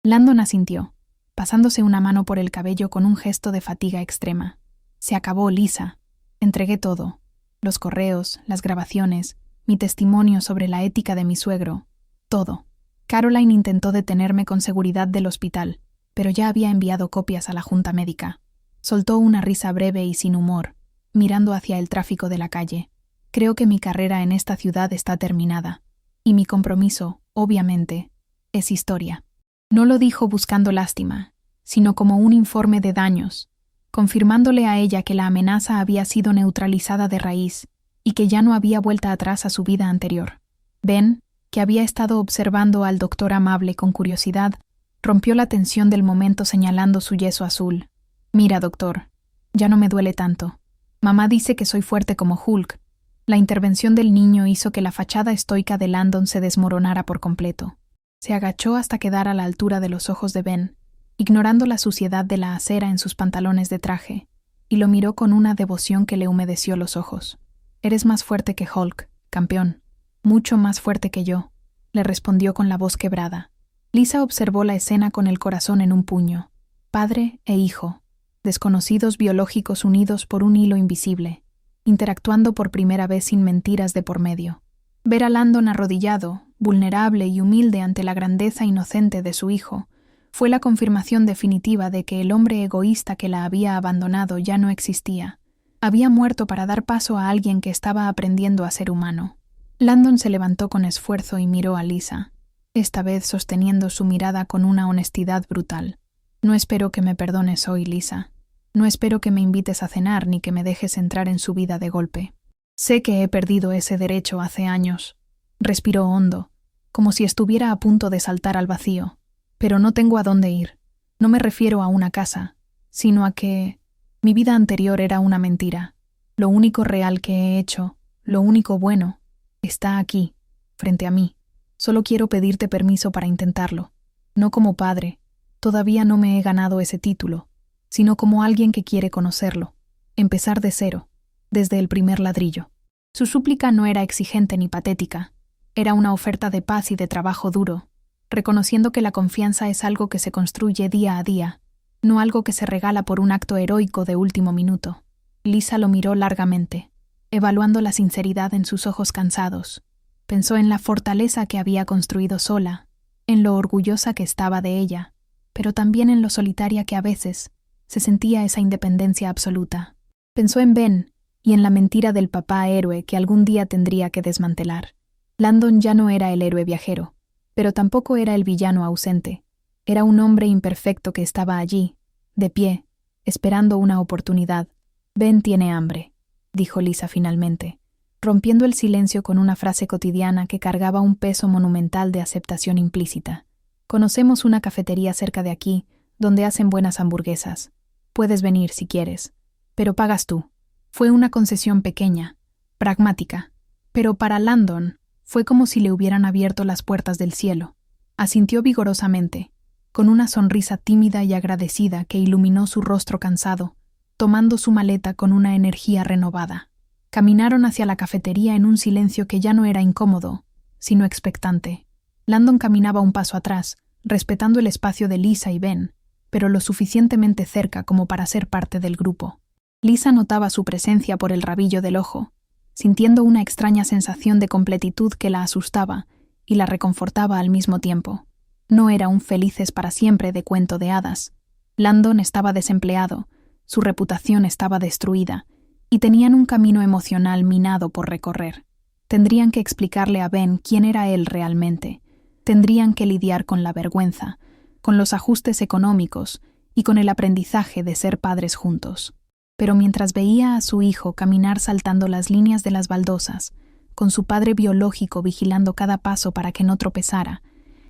Landon asintió, pasándose una mano por el cabello con un gesto de fatiga extrema. «Se acabó, Lisa. Entregué todo. Los correos, las grabaciones, mi testimonio sobre la ética de mi suegro. Todo». Caroline intentó detenerme con seguridad del hospital, pero ya había enviado copias a la junta médica. Soltó una risa breve y sin humor, mirando hacia el tráfico de la calle. Creo que mi carrera en esta ciudad está terminada, y mi compromiso, obviamente, es historia. No lo dijo buscando lástima, sino como un informe de daños, confirmándole a ella que la amenaza había sido neutralizada de raíz y que ya no había vuelta atrás a su vida anterior. Ben, que había estado observando al doctor amable con curiosidad, rompió la tensión del momento señalando su yeso azul. «Mira, doctor, ya no me duele tanto. Mamá dice que soy fuerte como Hulk». La intervención del niño hizo que la fachada estoica de Landon se desmoronara por completo. Se agachó hasta quedar a la altura de los ojos de Ben, ignorando la suciedad de la acera en sus pantalones de traje, y lo miró con una devoción que le humedeció los ojos. «Eres más fuerte que Hulk, campeón. Mucho más fuerte que yo», le respondió con la voz quebrada. Lisa observó la escena con el corazón en un puño. Padre e hijo, desconocidos biológicos unidos por un hilo invisible, interactuando por primera vez sin mentiras de por medio. Ver a Landon arrodillado, vulnerable y humilde ante la grandeza inocente de su hijo, fue la confirmación definitiva de que el hombre egoísta que la había abandonado ya no existía. Había muerto para dar paso a alguien que estaba aprendiendo a ser humano. Landon se levantó con esfuerzo y miró a Lisa, esta vez sosteniendo su mirada con una honestidad brutal. «No espero que me perdones hoy, Lisa. No espero que me invites a cenar ni que me dejes entrar en su vida de golpe. Sé que he perdido ese derecho hace años». Respiró hondo, como si estuviera a punto de saltar al vacío. «Pero no tengo a dónde ir. No me refiero a una casa, sino a que mi vida anterior era una mentira. Lo único real que he hecho, lo único bueno, está aquí, frente a mí. Solo quiero pedirte permiso para intentarlo. No como padre, todavía no me he ganado ese título, sino como alguien que quiere conocerlo, empezar de cero, desde el primer ladrillo». Su súplica no era exigente ni patética, era una oferta de paz y de trabajo duro, reconociendo que la confianza es algo que se construye día a día, no algo que se regala por un acto heroico de último minuto. Lisa lo miró largamente, evaluando la sinceridad en sus ojos cansados. Pensó en la fortaleza que había construido sola, en lo orgullosa que estaba de ella, pero también en lo solitaria que a veces se sentía esa independencia absoluta. Pensó en Ben y en la mentira del papá héroe que algún día tendría que desmantelar. Landon ya no era el héroe viajero, pero tampoco era el villano ausente. Era un hombre imperfecto que estaba allí, de pie, esperando una oportunidad. «Ben tiene hambre», dijo Lisa finalmente, rompiendo el silencio con una frase cotidiana que cargaba un peso monumental de aceptación implícita. «Conocemos una cafetería cerca de aquí, donde hacen buenas hamburguesas. Puedes venir si quieres, pero pagas tú». Fue una concesión pequeña, pragmática, pero para Landon fue como si le hubieran abierto las puertas del cielo. Asintió vigorosamente, con una sonrisa tímida y agradecida que iluminó su rostro cansado, tomando su maleta con una energía renovada. Caminaron hacia la cafetería en un silencio que ya no era incómodo, sino expectante. Landon caminaba un paso atrás, respetando el espacio de Lisa y Ben, pero lo suficientemente cerca como para ser parte del grupo. Lisa notaba su presencia por el rabillo del ojo, sintiendo una extraña sensación de completitud que la asustaba y la reconfortaba al mismo tiempo. No era un felices para siempre de cuento de hadas. Landon estaba desempleado, su reputación estaba destruida, y tenían un camino emocional minado por recorrer. Tendrían que explicarle a Ben quién era él realmente. Tendrían que lidiar con la vergüenza, con los ajustes económicos y con el aprendizaje de ser padres juntos. Pero mientras veía a su hijo caminar saltando las líneas de las baldosas, con su padre biológico vigilando cada paso para que no tropezara,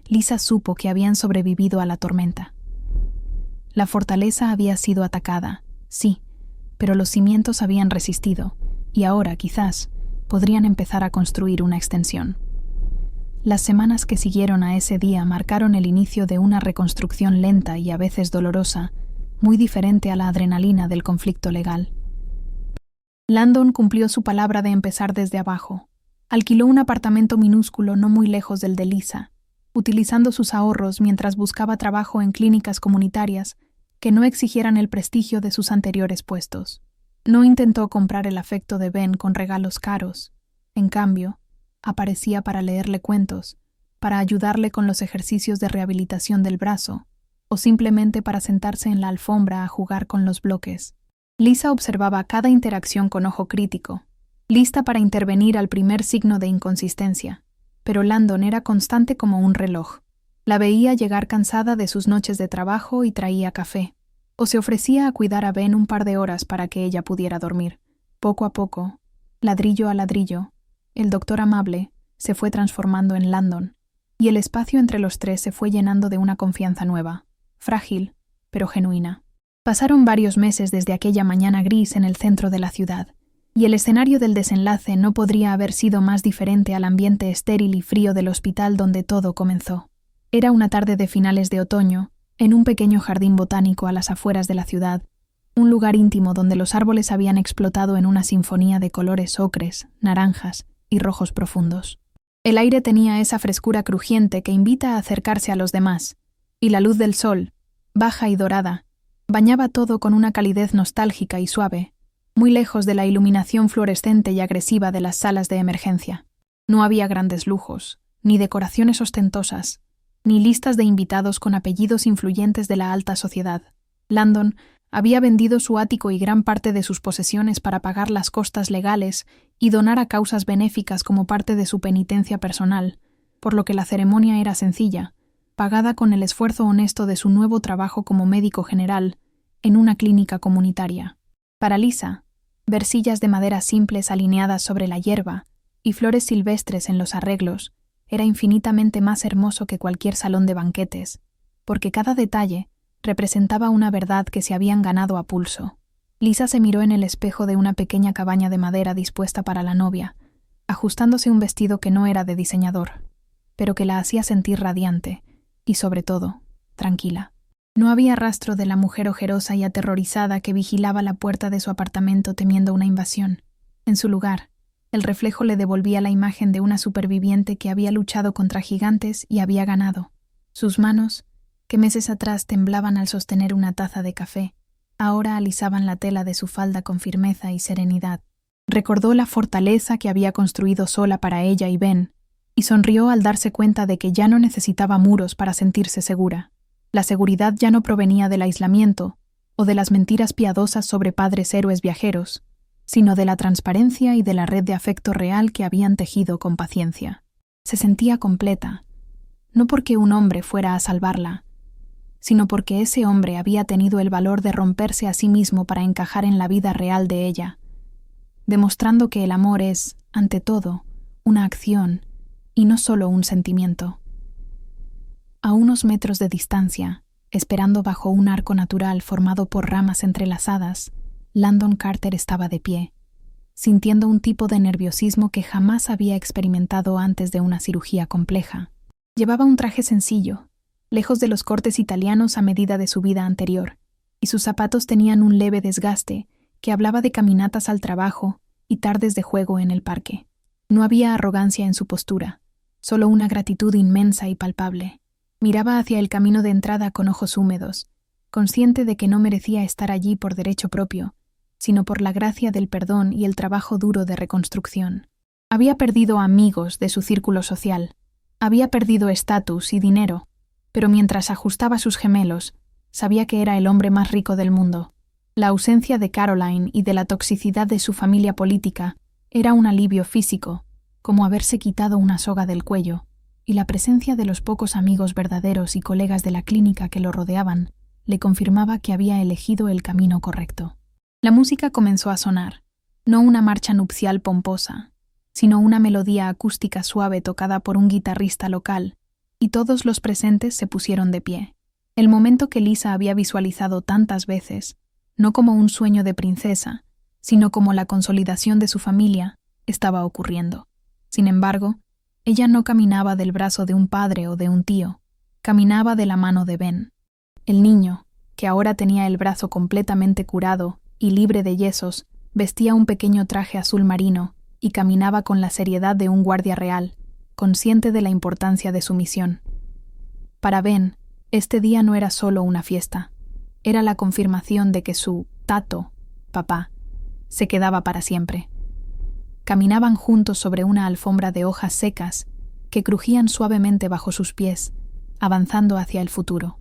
Lisa supo que habían sobrevivido a la tormenta. La fortaleza había sido atacada, sí, pero los cimientos habían resistido, y ahora, quizás, podrían empezar a construir una extensión. Las semanas que siguieron a ese día marcaron el inicio de una reconstrucción lenta y a veces dolorosa, muy diferente a la adrenalina del conflicto legal. Landon cumplió su palabra de empezar desde abajo. Alquiló un apartamento minúsculo no muy lejos del de Lisa, utilizando sus ahorros mientras buscaba trabajo en clínicas comunitarias que no exigieran el prestigio de sus anteriores puestos. No intentó comprar el afecto de Ben con regalos caros. En cambio, aparecía para leerle cuentos, para ayudarle con los ejercicios de rehabilitación del brazo, o simplemente para sentarse en la alfombra a jugar con los bloques. Lisa observaba cada interacción con ojo crítico, lista para intervenir al primer signo de inconsistencia, pero Landon era constante como un reloj. La veía llegar cansada de sus noches de trabajo y traía café, o se ofrecía a cuidar a Ben un par de horas para que ella pudiera dormir. Poco a poco, ladrillo a ladrillo, el doctor amable se fue transformando en Landon, y el espacio entre los tres se fue llenando de una confianza nueva, frágil, pero genuina. Pasaron varios meses desde aquella mañana gris en el centro de la ciudad, y el escenario del desenlace no podría haber sido más diferente al ambiente estéril y frío del hospital donde todo comenzó. Era una tarde de finales de otoño, En un pequeño jardín botánico a las afueras de la ciudad, un lugar íntimo donde los árboles habían explotado en una sinfonía de colores ocres, naranjas y rojos profundos. El aire tenía esa frescura crujiente que invita a acercarse a los demás, y la luz del sol, baja y dorada, bañaba todo con una calidez nostálgica y suave, muy lejos de la iluminación fluorescente y agresiva de las salas de emergencia. No había grandes lujos, ni decoraciones ostentosas, ni listas de invitados con apellidos influyentes de la alta sociedad. Landon había vendido su ático y gran parte de sus posesiones para pagar las costas legales y donar a causas benéficas como parte de su penitencia personal, por lo que la ceremonia era sencilla, pagada con el esfuerzo honesto de su nuevo trabajo como médico general en una clínica comunitaria. Para Lisa, ver sillas de madera simples alineadas sobre la hierba y flores silvestres en los arreglos era infinitamente más hermoso que cualquier salón de banquetes, porque cada detalle representaba una verdad que se habían ganado a pulso. Lisa se miró en el espejo de una pequeña cabaña de madera dispuesta para la novia, ajustándose un vestido que no era de diseñador, pero que la hacía sentir radiante y, sobre todo, tranquila. No había rastro de la mujer ojerosa y aterrorizada que vigilaba la puerta de su apartamento temiendo una invasión. En su lugar, el reflejo le devolvía la imagen de una superviviente que había luchado contra gigantes y había ganado. Sus manos, que meses atrás temblaban al sostener una taza de café, ahora alisaban la tela de su falda con firmeza y serenidad. Recordó la fortaleza que había construido sola para ella y Ben, y sonrió al darse cuenta de que ya no necesitaba muros para sentirse segura. La seguridad ya no provenía del aislamiento o de las mentiras piadosas sobre padres héroes viajeros, sino de la transparencia y de la red de afecto real que habían tejido con paciencia. Se sentía completa, no porque un hombre fuera a salvarla, sino porque ese hombre había tenido el valor de romperse a sí mismo para encajar en la vida real de ella, demostrando que el amor es, ante todo, una acción y no solo un sentimiento. A unos metros de distancia, esperando bajo un arco natural formado por ramas entrelazadas, Landon Carter estaba de pie, sintiendo un tipo de nerviosismo que jamás había experimentado antes de una cirugía compleja. Llevaba un traje sencillo, lejos de los cortes italianos a medida de su vida anterior, y sus zapatos tenían un leve desgaste que hablaba de caminatas al trabajo y tardes de juego en el parque. No había arrogancia en su postura, solo una gratitud inmensa y palpable. Miraba hacia el camino de entrada con ojos húmedos, consciente de que no merecía estar allí por derecho propio, sino por la gracia del perdón y el trabajo duro de reconstrucción. Había perdido amigos de su círculo social, había perdido estatus y dinero, pero mientras ajustaba sus gemelos, sabía que era el hombre más rico del mundo. La ausencia de Caroline y de la toxicidad de su familia política era un alivio físico, como haberse quitado una soga del cuello, y la presencia de los pocos amigos verdaderos y colegas de la clínica que lo rodeaban le confirmaba que había elegido el camino correcto. La música comenzó a sonar, no una marcha nupcial pomposa, sino una melodía acústica suave tocada por un guitarrista local, y todos los presentes se pusieron de pie. El momento que Lisa había visualizado tantas veces, no como un sueño de princesa, sino como la consolidación de su familia, estaba ocurriendo. Sin embargo, ella no caminaba del brazo de un padre o de un tío, caminaba de la mano de Ben. El niño, que ahora tenía el brazo completamente curado y libre de yesos, vestía un pequeño traje azul marino y caminaba con la seriedad de un guardia real, consciente de la importancia de su misión. Para Ben, este día no era solo una fiesta, era la confirmación de que su tato, papá, se quedaba para siempre. Caminaban juntos sobre una alfombra de hojas secas que crujían suavemente bajo sus pies, avanzando hacia el futuro.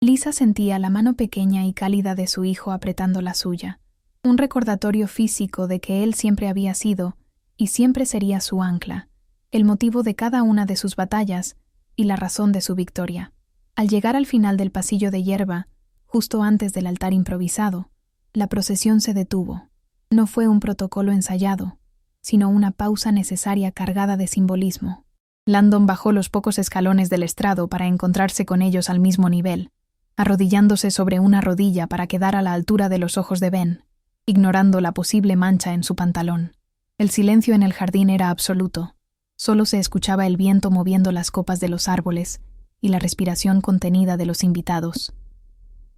Lisa sentía la mano pequeña y cálida de su hijo apretando la suya, un recordatorio físico de que él siempre había sido y siempre sería su ancla, el motivo de cada una de sus batallas y la razón de su victoria. Al llegar al final del pasillo de hierba, justo antes del altar improvisado, la procesión se detuvo. No fue un protocolo ensayado, sino una pausa necesaria cargada de simbolismo. Landon bajó los pocos escalones del estrado para encontrarse con ellos al mismo nivel, arrodillándose sobre una rodilla para quedar a la altura de los ojos de Ben, ignorando la posible mancha en su pantalón. El silencio en el jardín era absoluto. Solo se escuchaba el viento moviendo las copas de los árboles y la respiración contenida de los invitados.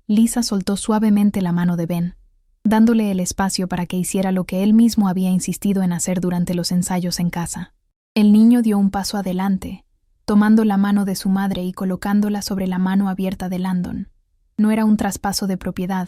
Lisa soltó suavemente la mano de Ben, dándole el espacio para que hiciera lo que él mismo había insistido en hacer durante los ensayos en casa. El niño dio un paso adelante, tomando la mano de su madre y colocándola sobre la mano abierta de Landon. No era un traspaso de propiedad,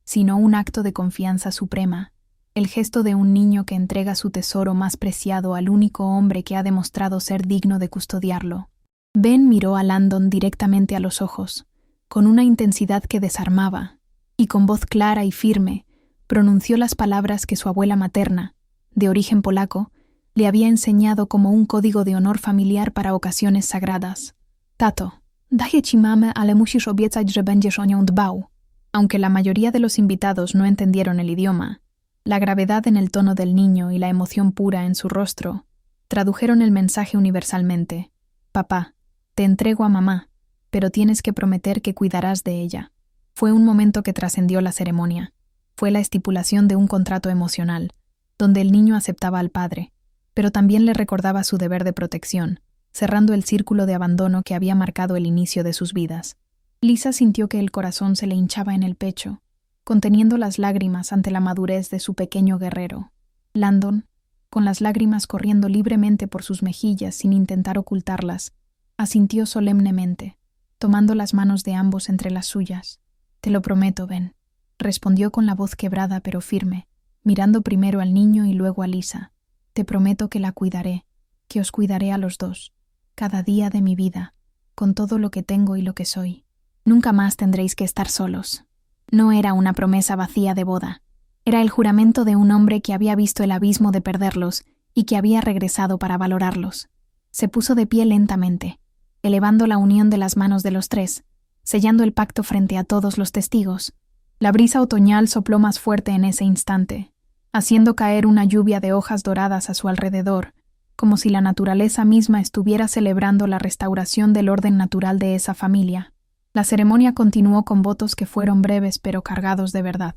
sino un acto de confianza suprema, el gesto de un niño que entrega su tesoro más preciado al único hombre que ha demostrado ser digno de custodiarlo. Ben miró a Landon directamente a los ojos, con una intensidad que desarmaba, y con voz clara y firme, pronunció las palabras que su abuela materna, de origen polaco, le había enseñado como un código de honor familiar para ocasiones sagradas. Tato, daję ci mamę, ale musisz obiecać, że będziesz o nią dbał. Aunque la mayoría de los invitados no entendieron el idioma, la gravedad en el tono del niño y la emoción pura en su rostro tradujeron el mensaje universalmente. Papá, te entrego a mamá, pero tienes que prometer que cuidarás de ella. Fue un momento que trascendió la ceremonia. Fue la estipulación de un contrato emocional, donde el niño aceptaba al padre, pero también le recordaba su deber de protección, cerrando el círculo de abandono que había marcado el inicio de sus vidas. Lisa sintió que el corazón se le hinchaba en el pecho, conteniendo las lágrimas ante la madurez de su pequeño guerrero. Landon, con las lágrimas corriendo libremente por sus mejillas sin intentar ocultarlas, asintió solemnemente, tomando las manos de ambos entre las suyas. «Te lo prometo, Ben», respondió con la voz quebrada pero firme, mirando primero al niño y luego a Lisa. «Te prometo que la cuidaré, que os cuidaré a los dos, cada día de mi vida, con todo lo que tengo y lo que soy. Nunca más tendréis que estar solos». No era una promesa vacía de boda. Era el juramento de un hombre que había visto el abismo de perderlos y que había regresado para valorarlos. Se puso de pie lentamente, elevando la unión de las manos de los tres, sellando el pacto frente a todos los testigos. La brisa otoñal sopló más fuerte en ese instante, haciendo caer una lluvia de hojas doradas a su alrededor, como si la naturaleza misma estuviera celebrando la restauración del orden natural de esa familia. La ceremonia continuó con votos que fueron breves pero cargados de verdad.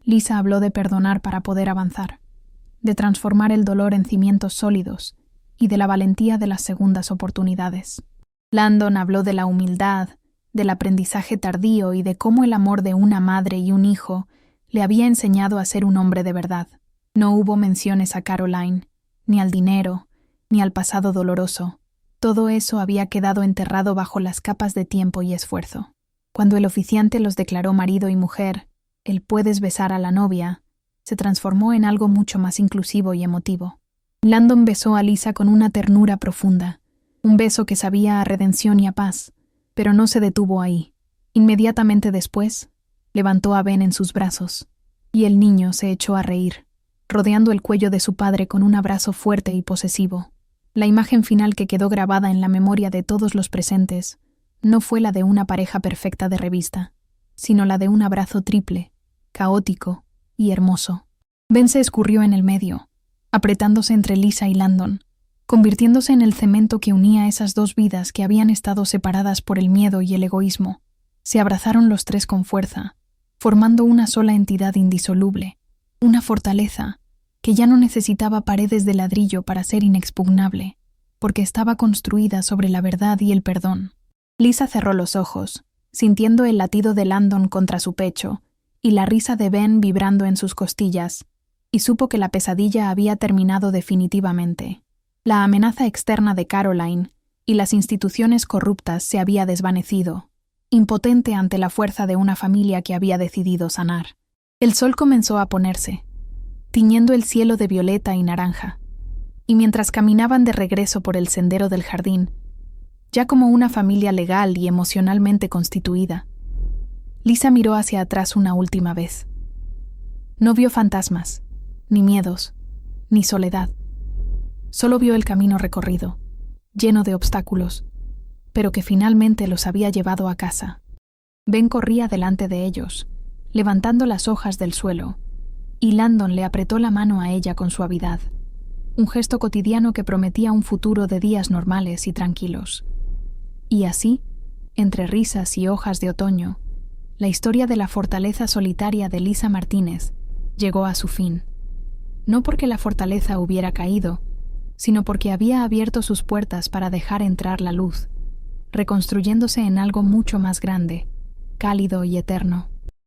Lisa habló de perdonar para poder avanzar, de transformar el dolor en cimientos sólidos y de la valentía de las segundas oportunidades. Landon habló de la humildad, del aprendizaje tardío y de cómo el amor de una madre y un hijo le había enseñado a ser un hombre de verdad. No hubo menciones a Caroline, ni al dinero, ni al pasado doloroso. Todo eso había quedado enterrado bajo las capas de tiempo y esfuerzo. Cuando el oficiante los declaró marido y mujer, el «puedes besar a la novia» se transformó en algo mucho más inclusivo y emotivo. Landon besó a Lisa con una ternura profunda, un beso que sabía a redención y a paz, pero no se detuvo ahí. Inmediatamente después, levantó a Ben en sus brazos, y el niño se echó a reír, rodeando el cuello de su padre con un abrazo fuerte y posesivo. La imagen final que quedó grabada en la memoria de todos los presentes no fue la de una pareja perfecta de revista, sino la de un abrazo triple, caótico y hermoso. Ben se escurrió en el medio, apretándose entre Lisa y Landon, convirtiéndose en el cemento que unía esas dos vidas que habían estado separadas por el miedo y el egoísmo. Se abrazaron los tres con fuerza, formando una sola entidad indisoluble, una fortaleza que ya no necesitaba paredes de ladrillo para ser inexpugnable, porque estaba construida sobre la verdad y el perdón. Lisa cerró los ojos, sintiendo el latido de Landon contra su pecho y la risa de Ben vibrando en sus costillas, y supo que la pesadilla había terminado definitivamente. La amenaza externa de Caroline y las instituciones corruptas se había desvanecido, impotente ante la fuerza de una familia que había decidido sanar. El sol comenzó a ponerse, tiñendo el cielo de violeta y naranja, y mientras caminaban de regreso por el sendero del jardín, ya como una familia legal y emocionalmente constituida, Lisa miró hacia atrás una última vez. No vio fantasmas, ni miedos, ni soledad. Solo vio el camino recorrido, lleno de obstáculos, pero que finalmente los había llevado a casa. Ben corría delante de ellos, levantando las hojas del suelo, y Landon le apretó la mano a ella con suavidad, un gesto cotidiano que prometía un futuro de días normales y tranquilos. Y así, entre risas y hojas de otoño, la historia de la fortaleza solitaria de Lisa Martínez llegó a su fin. No porque la fortaleza hubiera caído, sino porque había abierto sus puertas para dejar entrar la luz, reconstruyéndose en algo mucho más grande, cálido y eterno.